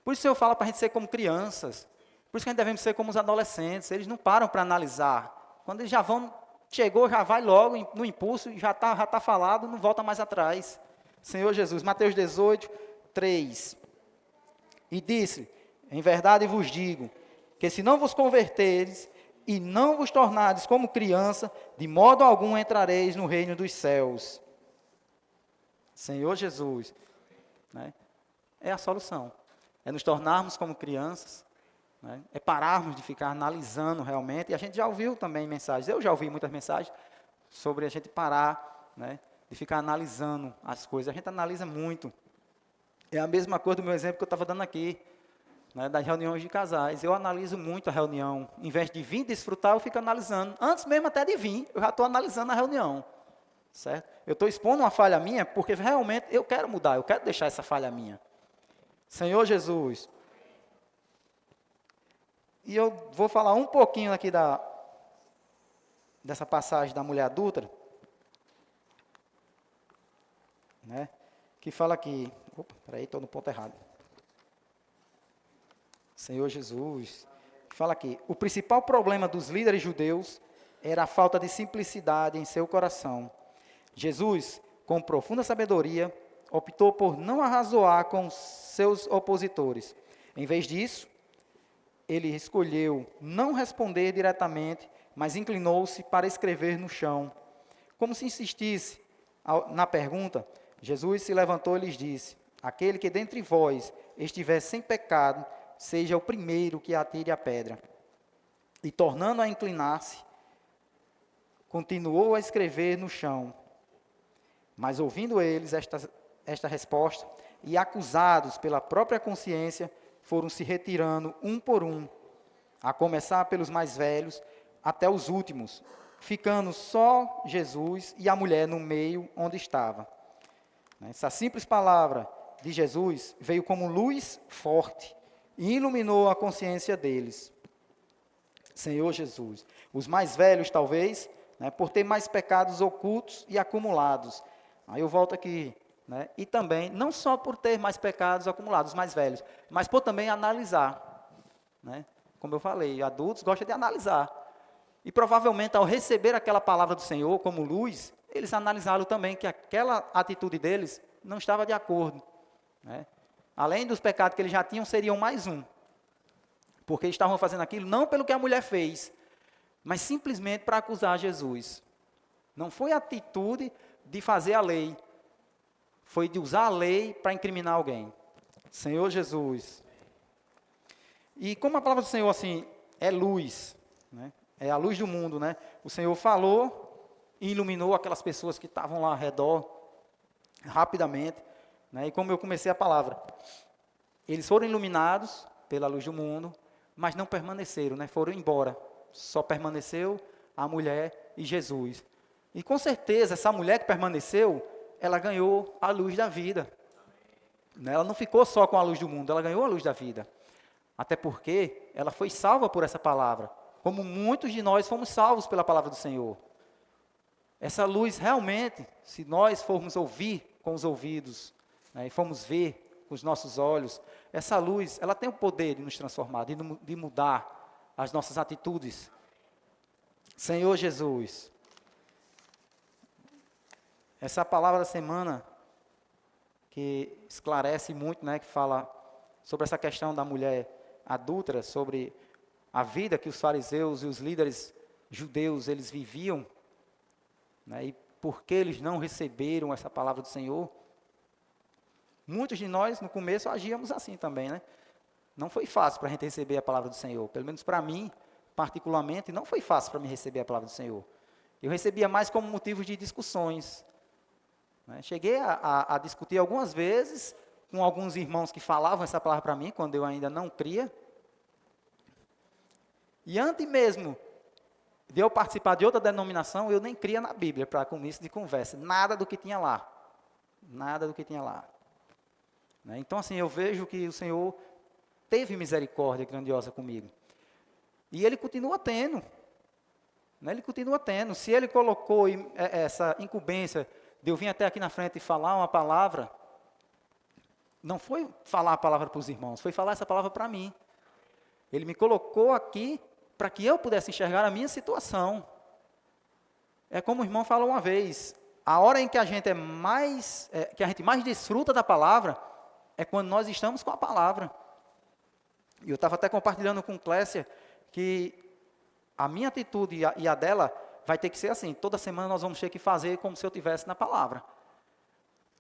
Por isso eu falo para a gente ser como crianças. Por isso que a gente devemos ser como os adolescentes. Eles não param para analisar. Quando eles já vão, chegou, já vai logo no impulso, já tá falado, não volta mais atrás. Senhor Jesus, Mateus 18, 3. E disse, em verdade vos digo, que se não vos converteres e não vos tornardes como criança, de modo algum entrareis no reino dos céus. Senhor Jesus, né, é a solução. É nos tornarmos como crianças, né, é pararmos de ficar analisando realmente. E a gente já ouviu também mensagens, eu já ouvi muitas mensagens sobre a gente parar, né, de ficar analisando as coisas. A gente analisa muito. É a mesma coisa do meu exemplo que eu estava dando aqui, né, das reuniões de casais. Eu analiso muito a reunião. Em vez de vir desfrutar, eu fico analisando. Antes mesmo até de vir, eu já estou analisando a reunião. Certo? Eu estou expondo uma falha minha, porque realmente eu quero mudar, eu quero deixar essa falha minha. Senhor Jesus. E eu vou falar um pouquinho aqui dessa passagem da mulher adúltera, né, que fala aqui, estou no ponto errado. Senhor Jesus, que fala aqui, o principal problema dos líderes judeus era a falta de simplicidade em seu coração. Jesus, com profunda sabedoria, optou por não arrazoar com seus opositores. Em vez disso, ele escolheu não responder diretamente, mas inclinou-se para escrever no chão. Como se insistisse na pergunta, Jesus se levantou e lhes disse, aquele que dentre vós estiver sem pecado, seja o primeiro que atire a pedra. E tornando a inclinar-se, continuou a escrever no chão. Mas ouvindo eles esta resposta, e acusados pela própria consciência, foram se retirando um por um, a começar pelos mais velhos, até os últimos, ficando só Jesus e a mulher no meio onde estava. Essa simples palavra de Jesus veio como luz forte e iluminou a consciência deles. Senhor Jesus, os mais velhos talvez, por ter mais pecados ocultos e acumulados. Aí eu volto aqui, e também, não só por ter mais pecados acumulados, os mais velhos, mas por também analisar. Como eu falei, adultos gostam de analisar. E provavelmente, ao receber aquela palavra do Senhor como luz, eles analisaram também que aquela atitude deles não estava de acordo. Além dos pecados que eles já tinham, seriam mais um. Porque eles estavam fazendo aquilo não pelo que a mulher fez, mas simplesmente para acusar Jesus. Não foi a atitude de fazer a lei, foi de usar a lei para incriminar alguém. Senhor Jesus. E como a palavra do Senhor, assim, é luz, é a luz do mundo, O Senhor falou e iluminou aquelas pessoas que estavam lá ao redor, rapidamente, E como eu comecei a palavra, eles foram iluminados pela luz do mundo, mas não permaneceram, foram embora. Só permaneceu a mulher e Jesus. E com certeza, essa mulher que permaneceu, ela ganhou a luz da vida. Ela não ficou só com a luz do mundo, ela ganhou a luz da vida. Até porque ela foi salva por essa palavra, como muitos de nós fomos salvos pela palavra do Senhor. Essa luz realmente, se nós formos ouvir com os ouvidos, e formos ver com os nossos olhos, essa luz, ela tem o poder de nos transformar, de mudar as nossas atitudes. Senhor Jesus, essa palavra da semana, que esclarece muito, que fala sobre essa questão da mulher adúltera, sobre a vida que os fariseus e os líderes judeus, eles viviam, e por que eles não receberam essa palavra do Senhor. Muitos de nós, no começo, agíamos assim também, Não foi fácil para a gente receber a palavra do Senhor. Pelo menos para mim, particularmente, não foi fácil para mim receber a palavra do Senhor. Eu recebia mais como motivo de discussões. Cheguei a discutir algumas vezes com alguns irmãos que falavam essa palavra para mim, quando eu ainda não cria. E antes mesmo de eu participar de outra denominação, eu nem cria na Bíblia para começo de conversa. Nada do que tinha lá. Nada do que tinha lá. Então, assim, eu vejo que o Senhor teve misericórdia grandiosa comigo. E Ele continua tendo. Ele continua tendo. Se Ele colocou essa incumbência de eu vir até aqui na frente e falar uma palavra, não foi falar a palavra para os irmãos, foi falar essa palavra para mim. Ele me colocou aqui para que eu pudesse enxergar a minha situação. É como o irmão falou uma vez, a hora em que a gente mais desfruta da palavra, é quando nós estamos com a palavra. E eu estava até compartilhando com Clécia que a minha atitude e a dela vai ter que ser assim. Toda semana nós vamos ter que fazer como se eu estivesse na palavra.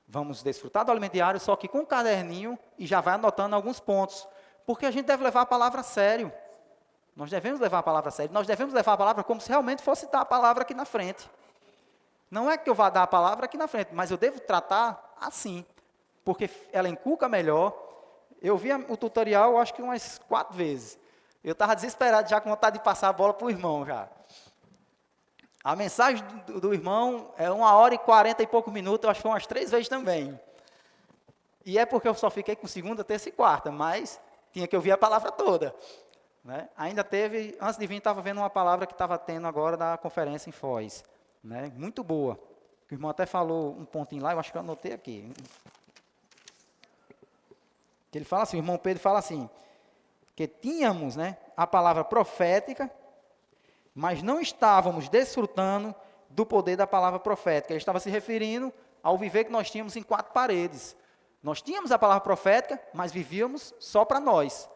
Vamos desfrutar do alimento diário, só que com um caderninho e já vai anotando alguns pontos. Porque a gente deve levar a palavra a sério. Nós devemos levar a palavra a sério. Nós devemos levar a palavra como se realmente fosse dar a palavra aqui na frente. Não é que eu vá dar a palavra aqui na frente, mas eu devo tratar assim. Porque ela inculca melhor. Eu vi o tutorial, acho que umas 4 vezes. Eu estava desesperado, já com vontade de passar a bola para o irmão já. A mensagem do irmão é 1h e 40 e poucos minutos, eu acho que foi umas 3 vezes também. E é porque eu só fiquei com segunda, terça e quarta, mas tinha que ouvir a palavra toda. Ainda teve, antes de vir, estava vendo uma palavra que estava tendo agora da conferência em Foz. Muito boa. O irmão até falou um pontinho lá, eu acho que eu anotei aqui. Ele fala assim, o irmão Pedro fala assim, que tínhamos a palavra profética, mas não estávamos desfrutando do poder da palavra profética. Ele estava se referindo ao viver que nós tínhamos em 4 paredes. Nós tínhamos a palavra profética, mas vivíamos só para nós.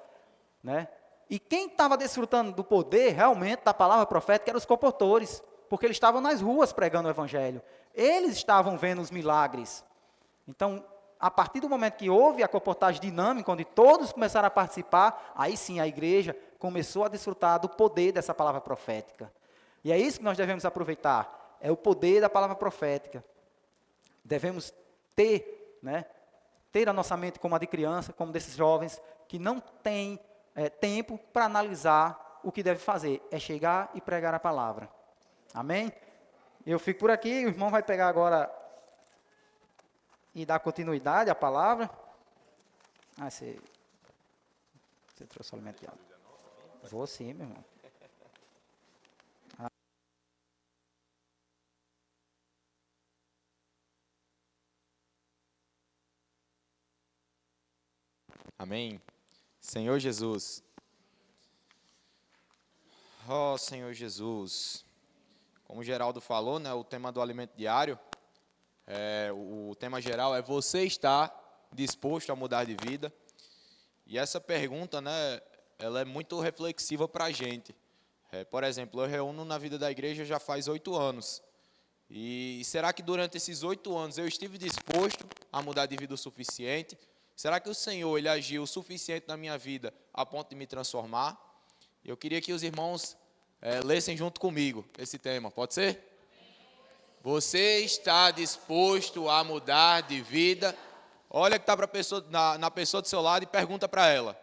E quem estava desfrutando do poder realmente da palavra profética eram os comportores, porque eles estavam nas ruas pregando o evangelho. Eles estavam vendo os milagres. Então, a partir do momento que houve a comportagem dinâmica, onde todos começaram a participar, aí sim a igreja começou a desfrutar do poder dessa palavra profética. E é isso que nós devemos aproveitar, é o poder da palavra profética. Devemos ter, né, ter a nossa mente como a de criança, como desses jovens, que não tem tempo para analisar o que deve fazer, é chegar e pregar a palavra. Amém? Eu fico por aqui, o irmão vai pegar agora e dar continuidade à palavra. Você trouxe o alimento de água. Vou sim, meu irmão. Amém. Senhor Jesus. Ó Senhor Jesus. Como o Geraldo falou, né, o tema do alimento diário, o tema geral é: você está disposto a mudar de vida? E essa pergunta, né, ela é muito reflexiva para a gente. Por exemplo, eu reúno na vida da igreja já faz 8 anos. E será que durante esses 8 anos eu estive disposto a mudar de vida o suficiente? Será que o Senhor ele agiu o suficiente na minha vida a ponto de me transformar? Eu queria que os irmãos lessem junto comigo esse tema, pode ser? Você está disposto a mudar de vida? Olha que está na pessoa do seu lado e pergunta para ela.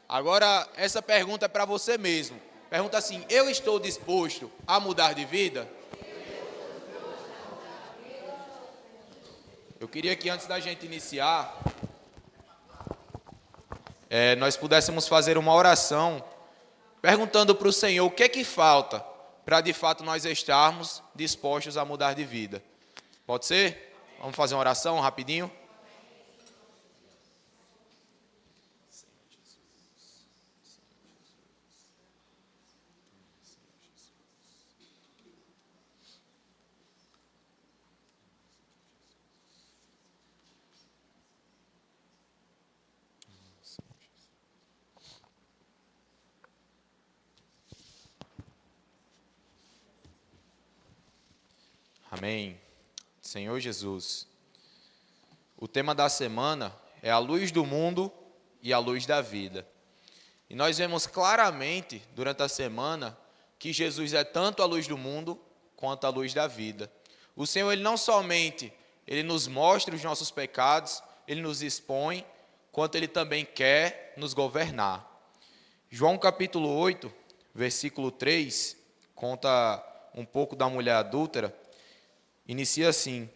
Agora, essa pergunta é para você mesmo. Pergunta assim: eu estou disposto a mudar de vida? Eu queria que antes da gente iniciar, nós pudéssemos fazer uma oração, perguntando para o Senhor o que é que falta para de fato nós estarmos dispostos a mudar de vida. Pode ser? Vamos fazer uma oração rapidinho? Amém. Senhor Jesus, o tema da semana é a luz do mundo e a luz da vida. E nós vemos claramente durante a semana que Jesus é tanto a luz do mundo quanto a luz da vida. O Senhor, ele não somente ele nos mostra os nossos pecados, ele nos expõe, quanto ele também quer nos governar. João capítulo 8, versículo 3, conta um pouco da mulher adúltera. Inicia assim: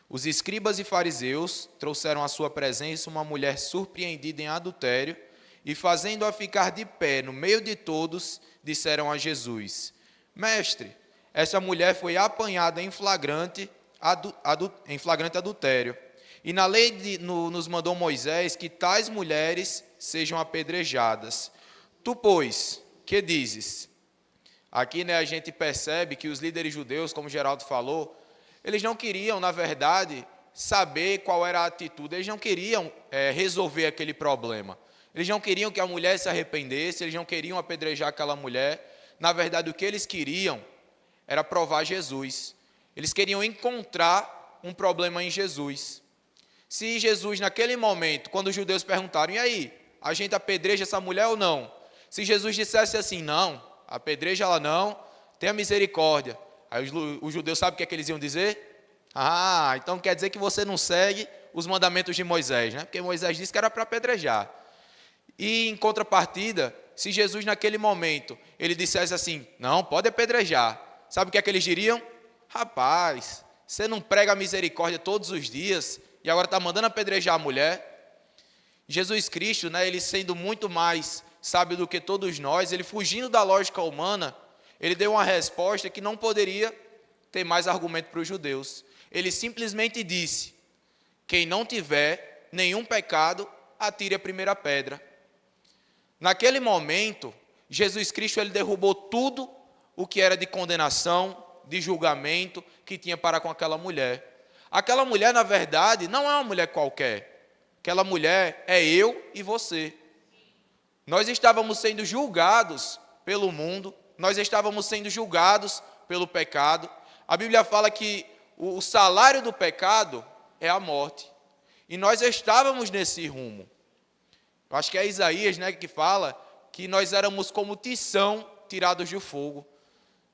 os escribas e fariseus trouxeram à sua presença uma mulher surpreendida em adultério e, fazendo-a ficar de pé no meio de todos, disseram a Jesus: Mestre, essa mulher foi apanhada em flagrante adultério. E na lei nos mandou Moisés que tais mulheres sejam apedrejadas. Tu, pois, que dizes? Aqui, né, a gente percebe que os líderes judeus, como Geraldo falou, eles não queriam, na verdade, saber qual era a atitude. Eles não queriam resolver aquele problema. Eles não queriam que a mulher se arrependesse, eles não queriam apedrejar aquela mulher. Na verdade, o que eles queriam era provar Jesus. Eles queriam encontrar um problema em Jesus. Se Jesus, naquele momento, quando os judeus perguntaram: e aí, a gente apedreja essa mulher ou não? Se Jesus dissesse assim: não, apedreja ela não, tenha misericórdia. Aí os judeus sabem o que eles iam dizer? Ah, então quer dizer que você não segue os mandamentos de Moisés, né? Porque Moisés disse que era para apedrejar. E em contrapartida, se Jesus naquele momento, ele dissesse assim: não, pode apedrejar. Sabe o que eles diriam? Rapaz, você não prega a misericórdia todos os dias e agora está mandando apedrejar a mulher? Jesus Cristo, né, ele sendo muito mais sábio do que todos nós, ele fugindo da lógica humana, ele deu uma resposta que não poderia ter mais argumento para os judeus. Ele simplesmente disse: quem não tiver nenhum pecado, atire a primeira pedra. Naquele momento, Jesus Cristo ele derrubou tudo o que era de condenação, de julgamento que tinha para com aquela mulher. Aquela mulher, na verdade, não é uma mulher qualquer. Aquela mulher é eu e você. Nós estávamos sendo julgados pelo mundo, nós estávamos sendo julgados pelo pecado. A Bíblia fala que o salário do pecado é a morte. E nós estávamos nesse rumo. Eu acho que é Isaías, né, que fala que nós éramos como tição tirados do fogo.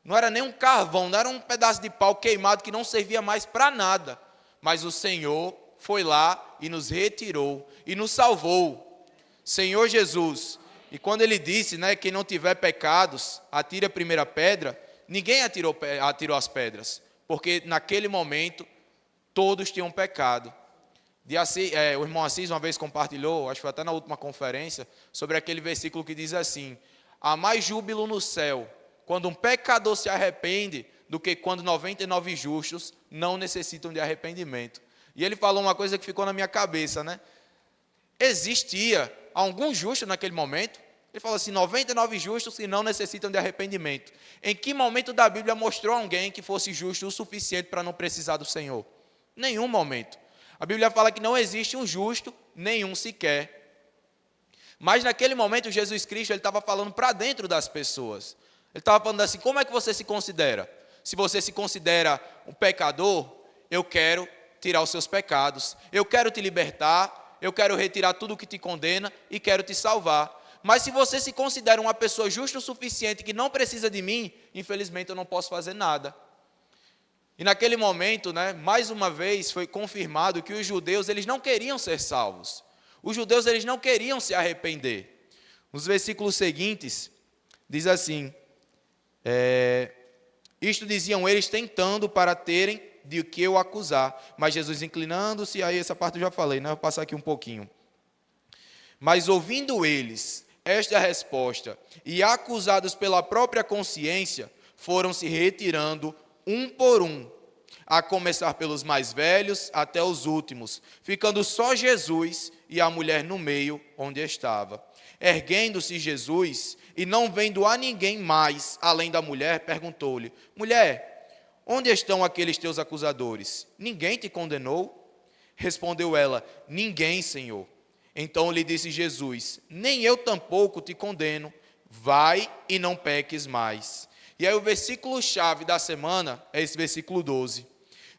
Não era nem um carvão, não era um pedaço de pau queimado que não servia mais para nada. Mas o Senhor foi lá e nos retirou e nos salvou. Senhor Jesus. E quando ele disse, né, quem não tiver pecados, atire a primeira pedra, ninguém atirou as pedras, porque naquele momento todos tinham pecado. O irmão Assis uma vez compartilhou, acho que foi até na última conferência, sobre aquele versículo que diz assim: há mais júbilo no céu quando um pecador se arrepende do que quando 99 justos não necessitam de arrependimento. E ele falou uma coisa que ficou na minha cabeça, né? Existia algum justo naquele momento? Ele falou assim, 99 justos que não necessitam de arrependimento. Em que momento da Bíblia mostrou alguém que fosse justo o suficiente para não precisar do Senhor? Nenhum momento. A Bíblia fala que não existe um justo, nenhum sequer. Mas naquele momento Jesus Cristo ele estava falando para dentro das pessoas. Ele estava falando assim, como é que você se considera? Se você se considera um pecador, eu quero tirar os seus pecados. Eu quero te libertar, eu quero retirar tudo que te condena e quero te salvar. Mas se você se considera uma pessoa justa o suficiente que não precisa de mim, infelizmente eu não posso fazer nada. E naquele momento, né, mais uma vez foi confirmado que os judeus eles não queriam ser salvos. Os judeus eles não queriam se arrepender. Nos versículos seguintes, diz assim, isto diziam eles tentando para terem de que eu acusar. Mas Jesus inclinando-se, aí essa parte eu já falei, né, vou passar aqui um pouquinho. Mas ouvindo eles esta resposta e acusados pela própria consciência, foram se retirando um por um, a começar pelos mais velhos até os últimos, ficando só Jesus e a mulher no meio onde estava. Erguendo-se Jesus e não vendo a ninguém mais além da mulher, perguntou-lhe, mulher, onde estão aqueles teus acusadores? Ninguém te condenou? Respondeu ela, ninguém, Senhor. Então lhe disse Jesus, nem eu tampouco te condeno, vai e não peques mais. E aí o versículo-chave da semana é esse versículo 12.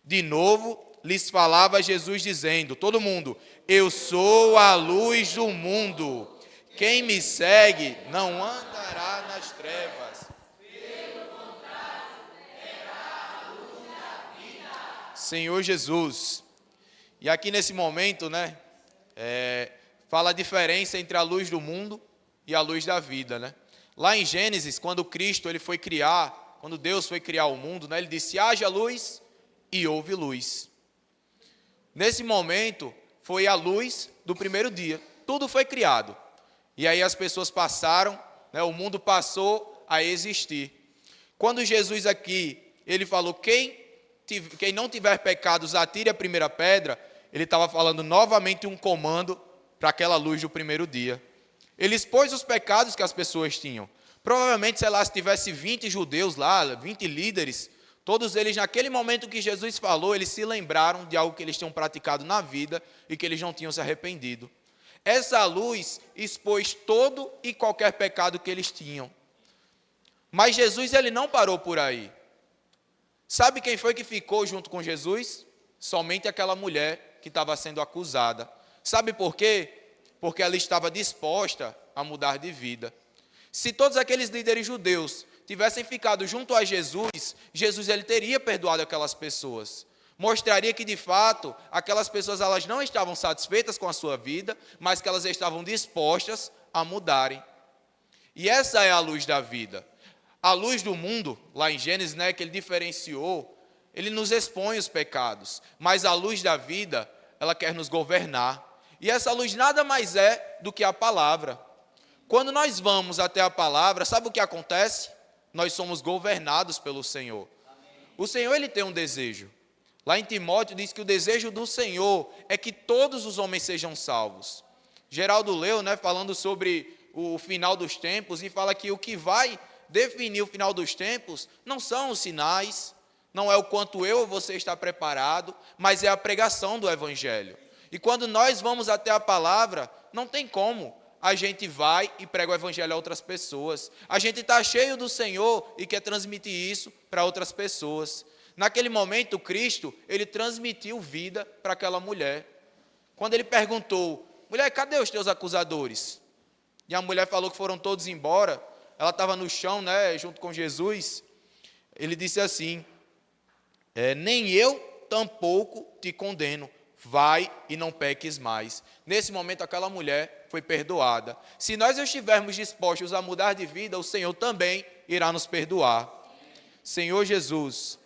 De novo lhes falava Jesus dizendo, todo mundo, eu sou a luz do mundo, quem me segue não andará nas trevas. Senhor Jesus. E aqui nesse momento, né, fala a diferença entre a luz do mundo e a luz da vida, né? Lá em Gênesis, quando Cristo ele foi criar, quando Deus foi criar o mundo, né, ele disse, haja luz e houve luz. Nesse momento, foi a luz do primeiro dia. Tudo foi criado. E aí as pessoas passaram, né, o mundo passou a existir. Quando Jesus aqui, ele falou, quem não tiver pecados, atire a primeira pedra, ele estava falando novamente um comando para aquela luz do primeiro dia. Ele expôs os pecados que as pessoas tinham. Provavelmente, sei lá, se tivesse 20 judeus lá, 20 líderes, todos eles, naquele momento que Jesus falou, eles se lembraram de algo que eles tinham praticado na vida e que eles não tinham se arrependido. Essa luz expôs todo e qualquer pecado que eles tinham. Mas Jesus, ele não parou por aí. Sabe quem foi que ficou junto com Jesus? Somente aquela mulher que estava sendo acusada. Sabe por quê? Porque ela estava disposta a mudar de vida. Se todos aqueles líderes judeus tivessem ficado junto a Jesus, Jesus ele teria perdoado aquelas pessoas. Mostraria que, de fato, aquelas pessoas elas não estavam satisfeitas com a sua vida, mas que elas estavam dispostas a mudarem. E essa é a luz da vida. A luz do mundo, lá em Gênesis, né, que ele diferenciou, ele nos expõe os pecados. Mas a luz da vida, ela quer nos governar. E essa luz nada mais é do que a palavra. Quando nós vamos até a palavra, sabe o que acontece? Nós somos governados pelo Senhor. O Senhor, ele tem um desejo. Lá em Timóteo diz que o desejo do Senhor é que todos os homens sejam salvos. Geraldo leu, né, falando sobre o final dos tempos e fala que o que vai definir o final dos tempos não são os sinais, não é o quanto eu ou você está preparado, mas é a pregação do Evangelho. E quando nós vamos até a palavra, não tem como. A gente vai e prega o Evangelho a outras pessoas. A gente está cheio do Senhor e quer transmitir isso para outras pessoas. Naquele momento, Cristo, ele transmitiu vida para aquela mulher. Quando ele perguntou, mulher, cadê os teus acusadores? E a mulher falou que foram todos embora. Ela estava no chão, né, junto com Jesus. Ele disse assim, nem eu tampouco te condeno. Vai e não peques mais. Nesse momento, aquela mulher foi perdoada. Se nós estivermos dispostos a mudar de vida, o Senhor também irá nos perdoar. Senhor Jesus.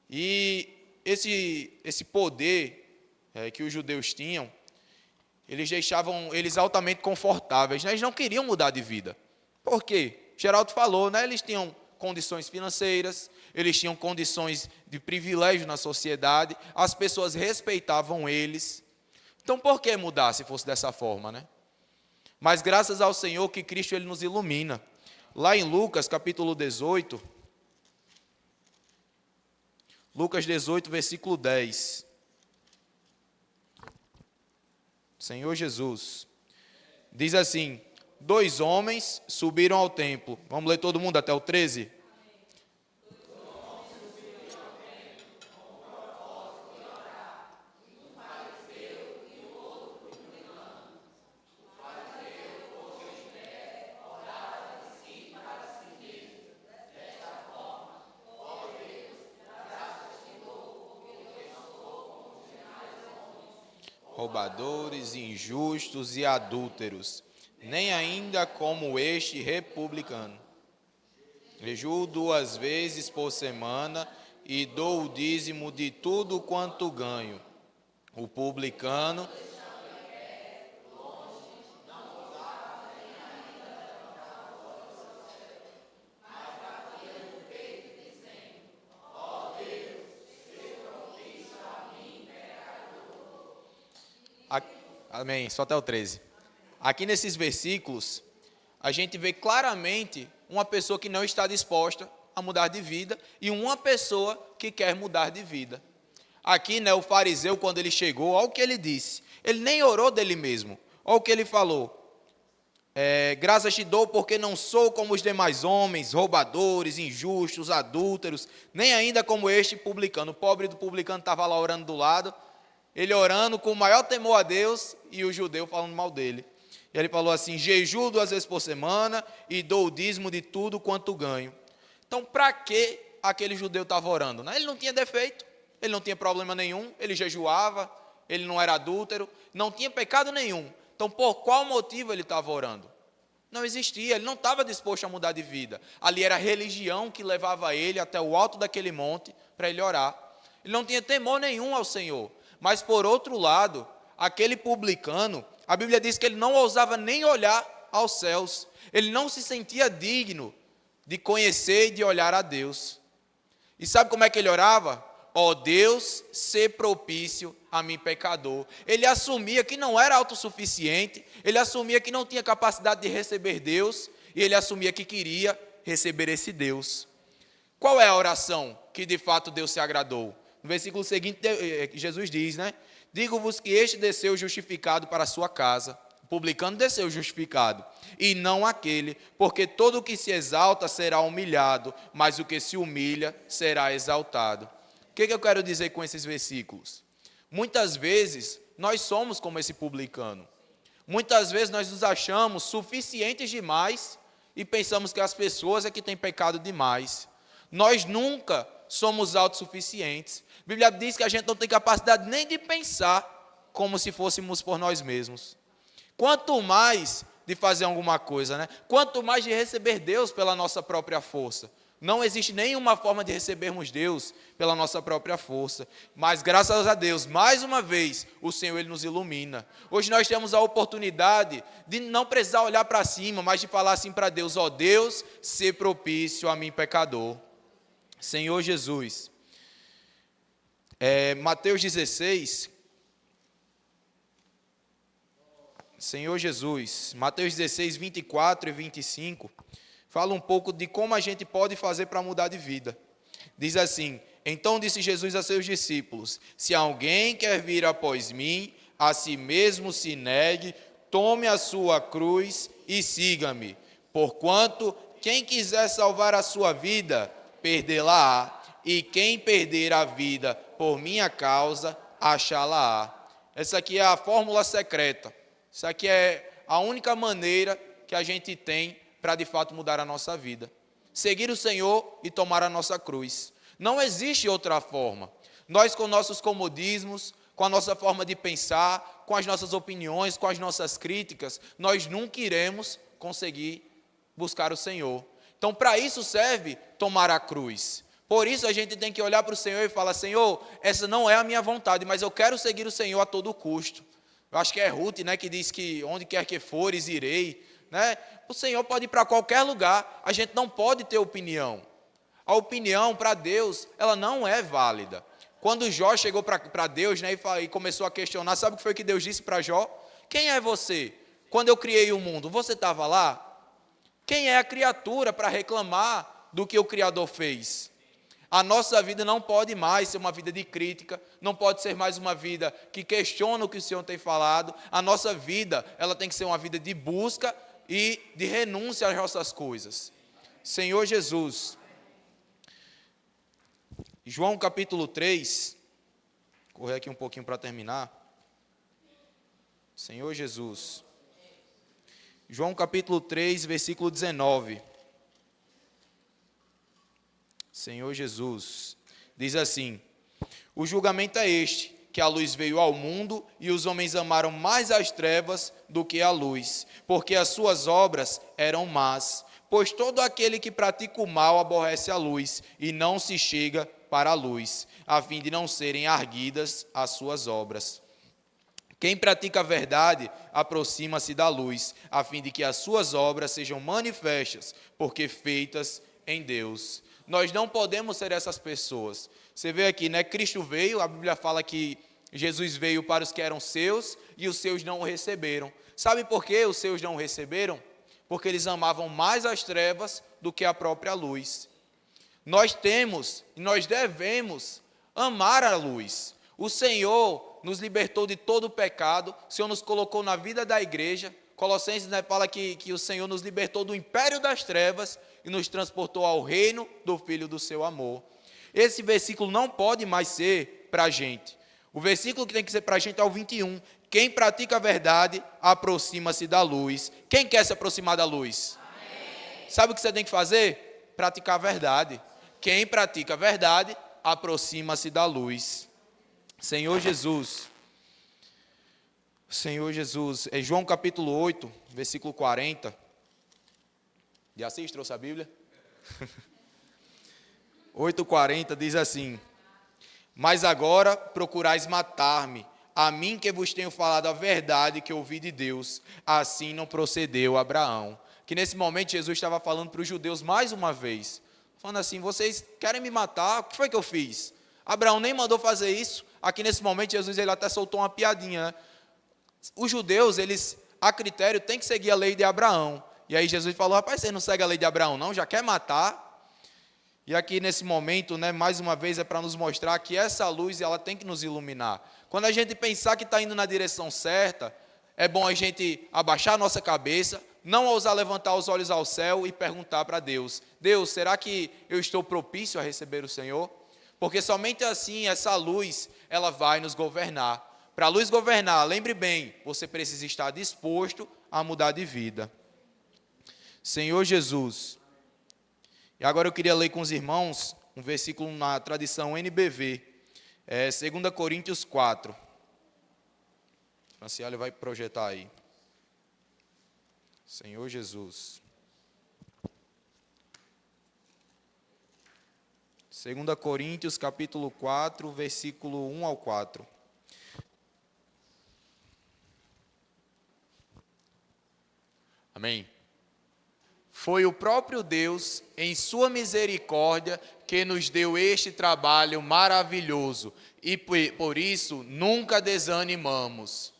E esse poder que os judeus tinham, eles deixavam eles altamente confortáveis, né? Eles não queriam mudar de vida. Por quê? Geraldo falou, né? Eles tinham condições financeiras, eles tinham condições de privilégio na sociedade, as pessoas respeitavam eles. Então, por que mudar se fosse dessa forma, né? Mas graças ao Senhor que Cristo ele nos ilumina. Lá em Lucas, capítulo 18, Lucas 18, versículo 10. Senhor Jesus, diz assim, 2 homens subiram ao templo. Vamos ler todo mundo até o 13? Roubadores, injustos e adúlteros, nem ainda como este republicano. Jejuo 2 vezes por semana e dou o dízimo de tudo quanto ganho. O publicano Amém, só até o 13. Aqui nesses versículos, a gente vê claramente uma pessoa que não está disposta a mudar de vida e uma pessoa que quer mudar de vida. Aqui, né, o fariseu, quando ele chegou, olha o que ele disse. Ele nem orou dele mesmo. Olha o que ele falou. Graças te dou porque não sou como os demais homens, roubadores, injustos, adúlteros, nem ainda como este publicano. O pobre do publicano estava lá orando do lado, ele orando com o maior temor a Deus e o judeu falando mal dele. E ele falou assim, jejuo 2 vezes por semana e dou o dízimo de tudo quanto ganho. Então, para que aquele judeu estava orando? Ele não tinha defeito, ele não tinha problema nenhum, ele jejuava, ele não era adúltero, não tinha pecado nenhum. Então, por qual motivo ele estava orando? Não existia, ele não estava disposto a mudar de vida. Ali era a religião que levava ele até o alto daquele monte para ele orar. Ele não tinha temor nenhum ao Senhor. Mas, por outro lado, aquele publicano, a Bíblia diz que ele não ousava nem olhar aos céus. Ele não se sentia digno de conhecer e de olhar a Deus. E sabe como é que ele orava? Ó Deus, ser propício a mim, pecador. Ele assumia que não era autossuficiente, ele assumia que não tinha capacidade de receber Deus, e ele assumia que queria receber esse Deus. Qual é a oração que de fato Deus se agradou? No versículo seguinte, Jesus diz, né? Digo-vos que este desceu justificado para a sua casa, o publicano desceu justificado, e não aquele, porque todo o que se exalta será humilhado, mas o que se humilha será exaltado. O que eu quero dizer com esses versículos? Muitas vezes, nós somos como esse publicano. Muitas vezes nós nos achamos suficientes demais e pensamos que as pessoas é que têm pecado demais. Nós nunca somos autossuficientes. A Bíblia diz que a gente não tem capacidade nem de pensar como se fôssemos por nós mesmos. Quanto mais de fazer alguma coisa, né? Quanto mais de receber Deus pela nossa própria força. Não existe nenhuma forma de recebermos Deus pela nossa própria força. Mas, graças a Deus, mais uma vez, o Senhor ele nos ilumina. Hoje nós temos a oportunidade de não precisar olhar para cima, mas de falar assim para Deus, ó Deus, ser propício a mim, pecador. Senhor Jesus. Mateus 16. Senhor Jesus. Mateus 16, 24 e 25. Fala um pouco de como a gente pode fazer para mudar de vida. Diz assim, então disse Jesus a seus discípulos, se alguém quer vir após mim, a si mesmo se negue, tome a sua cruz e siga-me. Porquanto, quem quiser salvar a sua vida, perdê-la-á. e quem perder a vida por minha causa, achá-la-á. Essa aqui é a fórmula secreta. Isso aqui é a única maneira que a gente tem para de fato mudar a nossa vida. Seguir o Senhor e tomar a nossa cruz. Não existe outra forma. Nós, com nossos comodismos, com a nossa forma de pensar, com as nossas opiniões, com as nossas críticas, nós nunca iremos conseguir buscar o Senhor. Então, para isso serve tomar a cruz. Por isso a gente tem que olhar para o Senhor e falar: Senhor, essa não é a minha vontade, mas eu quero seguir o Senhor a todo custo. Eu acho que é Ruth, né, que diz que onde quer que fores, irei. Né? O Senhor pode ir para qualquer lugar, a gente não pode ter opinião. A opinião para Deus, ela não é válida. Quando Jó chegou para Deus, né, e começou a questionar, sabe o que foi que Deus disse para Jó? Quem é você? Quando eu criei o mundo, você estava lá? Quem é a criatura para reclamar do que o Criador fez? A nossa vida não pode mais ser uma vida de crítica, não pode ser mais uma vida que questiona o que o Senhor tem falado. A nossa vida, ela tem que ser uma vida de busca e de renúncia às nossas coisas. Senhor Jesus, João capítulo 3, vou correr aqui um pouquinho para terminar. Senhor Jesus, João capítulo 3, versículo 19. Senhor Jesus, diz assim: o julgamento é este, que a luz veio ao mundo e os homens amaram mais as trevas do que a luz, porque as suas obras eram más. Pois todo aquele que pratica o mal aborrece a luz e não se chega para a luz, a fim de não serem arguidas as suas obras. Quem pratica a verdade aproxima-se da luz, a fim de que as suas obras sejam manifestas, porque feitas em Deus. Nós não podemos ser essas pessoas. Você vê aqui, né? Cristo veio, a Bíblia fala que Jesus veio para os que eram seus e os seus não o receberam. Sabe por que os seus não o receberam? Porque eles amavam mais as trevas do que a própria luz. Nós temos e nós devemos amar a luz. O Senhor nos libertou de todo o pecado, o Senhor nos colocou na vida da igreja. Colossenses, né, fala que o Senhor nos libertou do império das trevas e nos transportou ao reino do Filho do seu amor. Esse versículo não pode mais ser para a gente. O versículo que tem que ser para a gente é o 21. Quem pratica a verdade, aproxima-se da luz. Quem quer se aproximar da luz? Amém. Sabe o que você tem que fazer? Praticar a verdade. Quem pratica a verdade, aproxima-se da luz. Senhor Jesus, é João capítulo 8, versículo 40. De Assis trouxe a Bíblia? 8,40 diz assim: mas agora procurais matar-me, a mim que vos tenho falado a verdade que ouvi de Deus. Assim não procedeu Abraão. Que nesse momento Jesus estava falando para os judeus mais uma vez, falando assim: vocês querem me matar? O que foi que eu fiz? Abraão nem mandou fazer isso. Aqui nesse momento Jesus ele até soltou uma piadinha, né? Os judeus, eles, a critério, têm que seguir a lei de Abraão. E aí Jesus falou: rapaz, você não segue a lei de Abraão não? Já quer matar? E aqui nesse momento, né, mais uma vez, é para nos mostrar que essa luz ela tem que nos iluminar. Quando a gente pensar que está indo na direção certa, é bom a gente abaixar a nossa cabeça, não ousar levantar os olhos ao céu e perguntar para Deus: Deus, será que eu estou propício a receber o Senhor? Porque somente assim essa luz ela vai nos governar. Para a luz governar, lembre bem, você precisa estar disposto a mudar de vida. Senhor Jesus. E agora eu queria ler com os irmãos um versículo na tradição NBV, 2 Coríntios 4. Franciele vai projetar aí. Senhor Jesus. 2 Coríntios capítulo 4, versículo 1 ao 4. Amém. Foi o próprio Deus, em sua misericórdia, que nos deu este trabalho maravilhoso, e por isso nunca desanimamos.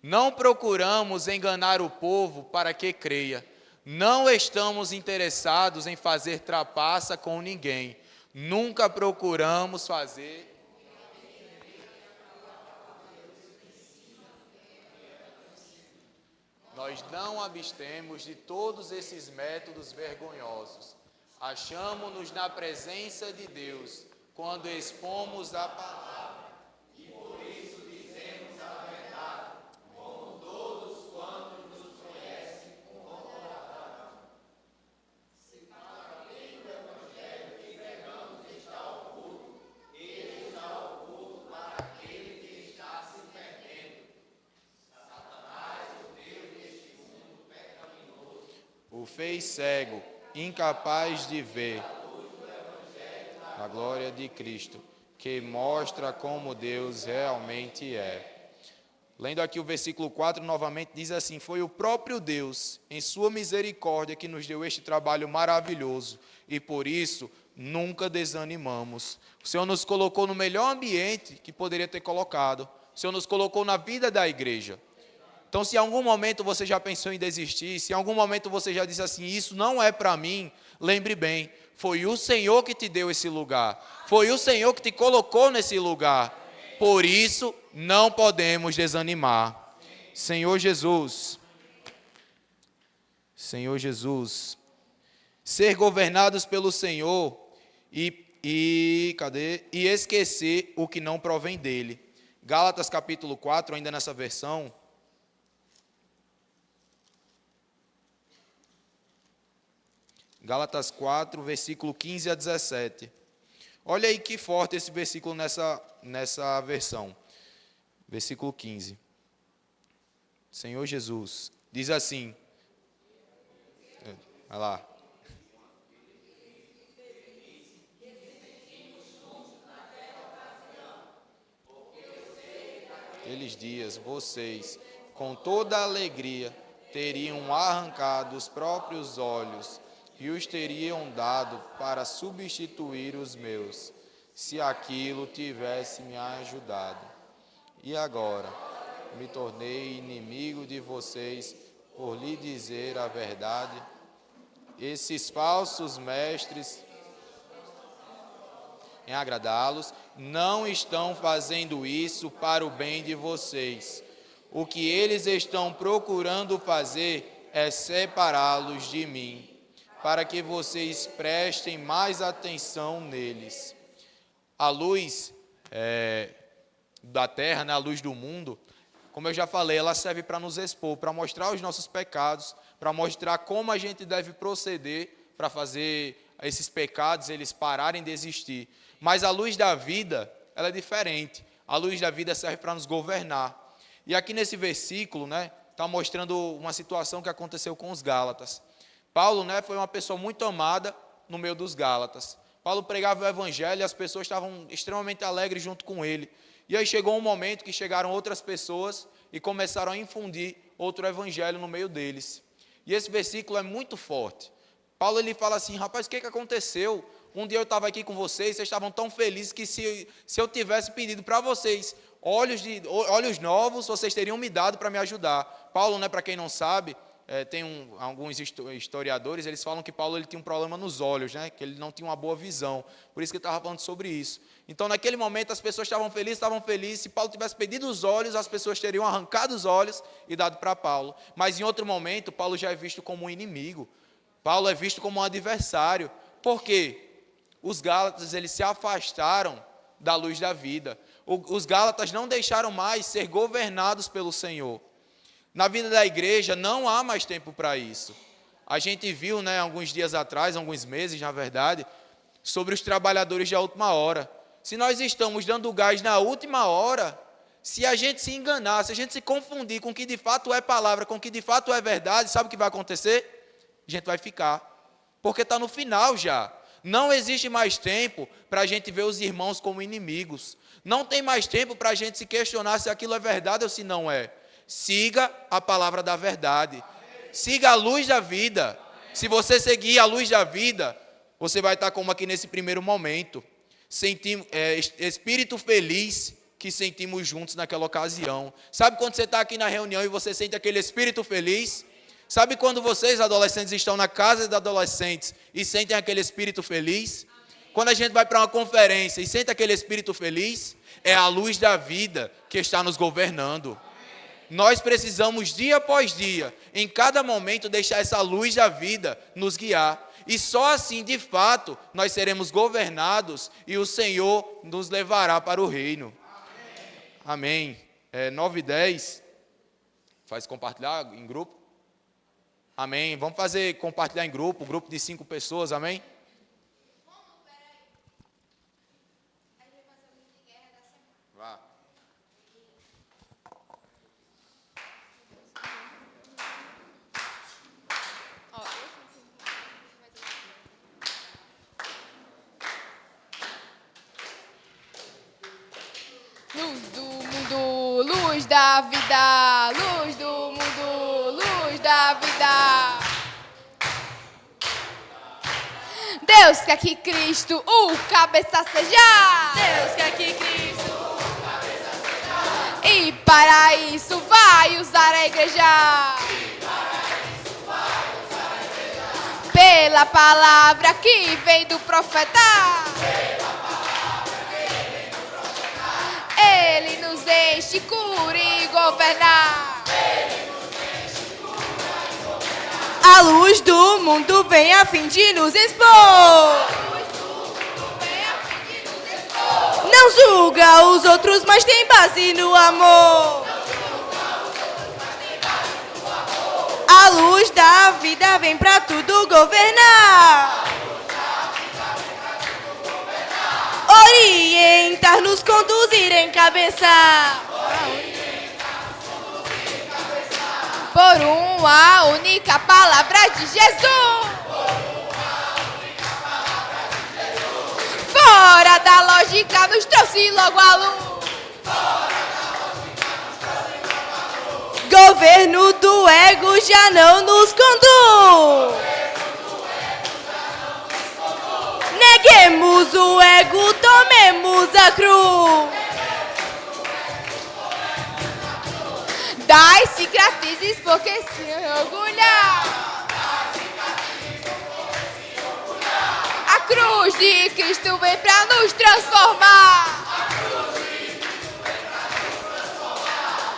Não procuramos enganar o povo para que creia. Não estamos interessados em fazer trapaça com ninguém. Nunca procuramos fazer... Nós não abstemos de todos esses métodos vergonhosos. achamo-nos na presença de Deus, quando expomos a palavra. O fez cego, incapaz de ver a glória de Cristo, que mostra como Deus realmente é. Lendo aqui o versículo 4, novamente diz assim: foi o próprio Deus, em sua misericórdia, que nos deu este trabalho maravilhoso, e por isso nunca desanimamos. O Senhor nos colocou no melhor ambiente que poderia ter colocado. O Senhor nos colocou na vida da igreja. Então, se em algum momento você já pensou em desistir, se em algum momento você já disse assim, isso não é para mim, lembre bem, foi o Senhor que te deu esse lugar, foi o Senhor que te colocou nesse lugar, por isso não podemos desanimar. Senhor Jesus, ser governados pelo Senhor e esquecer o que não provém dele. Gálatas capítulo 4, ainda nessa versão, Gálatas 4, versículo 15 a 17. Olha aí que forte esse versículo nessa versão. Versículo 15. Senhor Jesus, diz assim. Vai lá. Aqueles dias, vocês, com toda a alegria, teriam arrancado os próprios olhos e os teriam dado para substituir os meus, se aquilo tivesse me ajudado. E agora, me tornei inimigo de vocês por lhe dizer a verdade. Esses falsos mestres, em agradá-los, não estão fazendo isso para o bem de vocês. O que eles estão procurando fazer é separá-los de mim, para que vocês prestem mais atenção neles. A luz da terra, né, a luz do mundo, como eu já falei, ela serve para nos expor, para mostrar os nossos pecados, para mostrar como a gente deve proceder para fazer esses pecados eles pararem de existir. Mas a luz da vida, ela é diferente. A luz da vida serve para nos governar. E aqui nesse versículo, né, está mostrando uma situação que aconteceu com os Gálatas. Paulo, né, foi uma pessoa muito amada no meio dos Gálatas. Paulo pregava o evangelho e as pessoas estavam extremamente alegres junto com ele. E aí chegou um momento que chegaram outras pessoas e começaram a infundir outro evangelho no meio deles. E esse versículo é muito forte. Paulo ele fala assim, rapaz, o que aconteceu? Um dia eu estava aqui com vocês estavam tão felizes que se eu tivesse pedido para vocês olhos novos, vocês teriam me dado para me ajudar. Paulo, né, para quem não sabe, tem alguns historiadores, eles falam que Paulo ele tinha um problema nos olhos, né, que ele não tinha uma boa visão, por isso que ele estava falando sobre isso. Então, naquele momento, as pessoas estavam felizes, se Paulo tivesse pedido os olhos, as pessoas teriam arrancado os olhos e dado para Paulo. Mas, em outro momento, Paulo já é visto como um inimigo, Paulo é visto como um adversário. Por quê? Os Gálatas, eles se afastaram da luz da vida. Os Gálatas não deixaram mais ser governados pelo Senhor. Na vida da igreja não há mais tempo para isso. A gente viu, né, alguns dias atrás, alguns meses, na verdade, sobre os trabalhadores da última hora. Se nós estamos dando gás na última hora, se a gente se enganar, se a gente se confundir com o que de fato é palavra, com o que de fato é verdade, sabe o que vai acontecer? A gente vai ficar, porque está no final já. Não existe mais tempo para a gente ver os irmãos como inimigos. Não tem mais tempo para a gente se questionar se aquilo é verdade ou se não é. Siga a palavra da verdade. Siga a luz da vida. Se você seguir a luz da vida, você vai estar como aqui nesse primeiro momento. Espírito feliz que sentimos juntos naquela ocasião. Sabe quando você está aqui na reunião e você sente aquele espírito feliz? Sabe quando vocês, adolescentes, estão na casa de adolescentes e sentem aquele espírito feliz? Quando a gente vai para uma conferência e sente aquele espírito feliz, é a luz da vida que está nos governando. Nós precisamos, dia após dia, em cada momento, deixar essa luz da vida nos guiar. e só assim, de fato, nós seremos governados e o Senhor nos levará para o reino. Amém. 9:10. Faz compartilhar em grupo? Amém. Vamos fazer compartilhar em grupo, grupo de 5 pessoas, amém? Vá. Luz do mundo, luz da vida, luz do mundo, luz da vida. Deus quer que Cristo, o cabeça seja. Deus quer que Cristo, E para isso vai usar a igreja. Pela palavra que vem do profeta. Ele nos enche, cura e governar. a luz do mundo vem a fim de nos expor. Não julga os outros, mas tem base no amor. A luz da vida vem pra tudo governar. Orientar, nos conduzir, encabeçar. Por uma única palavra de Jesus. Fora da lógica nos trouxe logo a luz. Governo do ego já não nos conduz. Neguemos o ego, tomemos a cruz. Das cicatrizes porque se orgulhar. A cruz de Cristo vem pra nos transformar.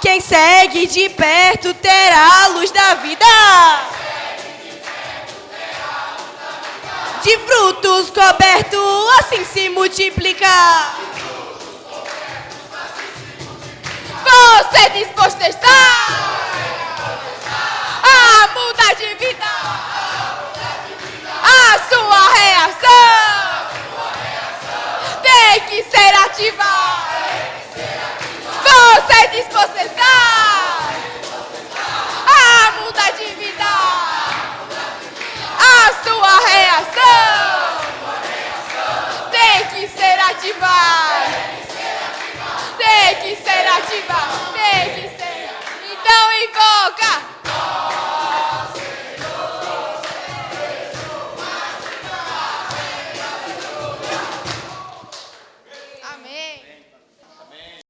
Quem segue de perto terá a luz da vida. De frutos coberto, assim se multiplicar. Você disposto está a mudar de vida? A sua reação tem que ser ativa. Você disposto está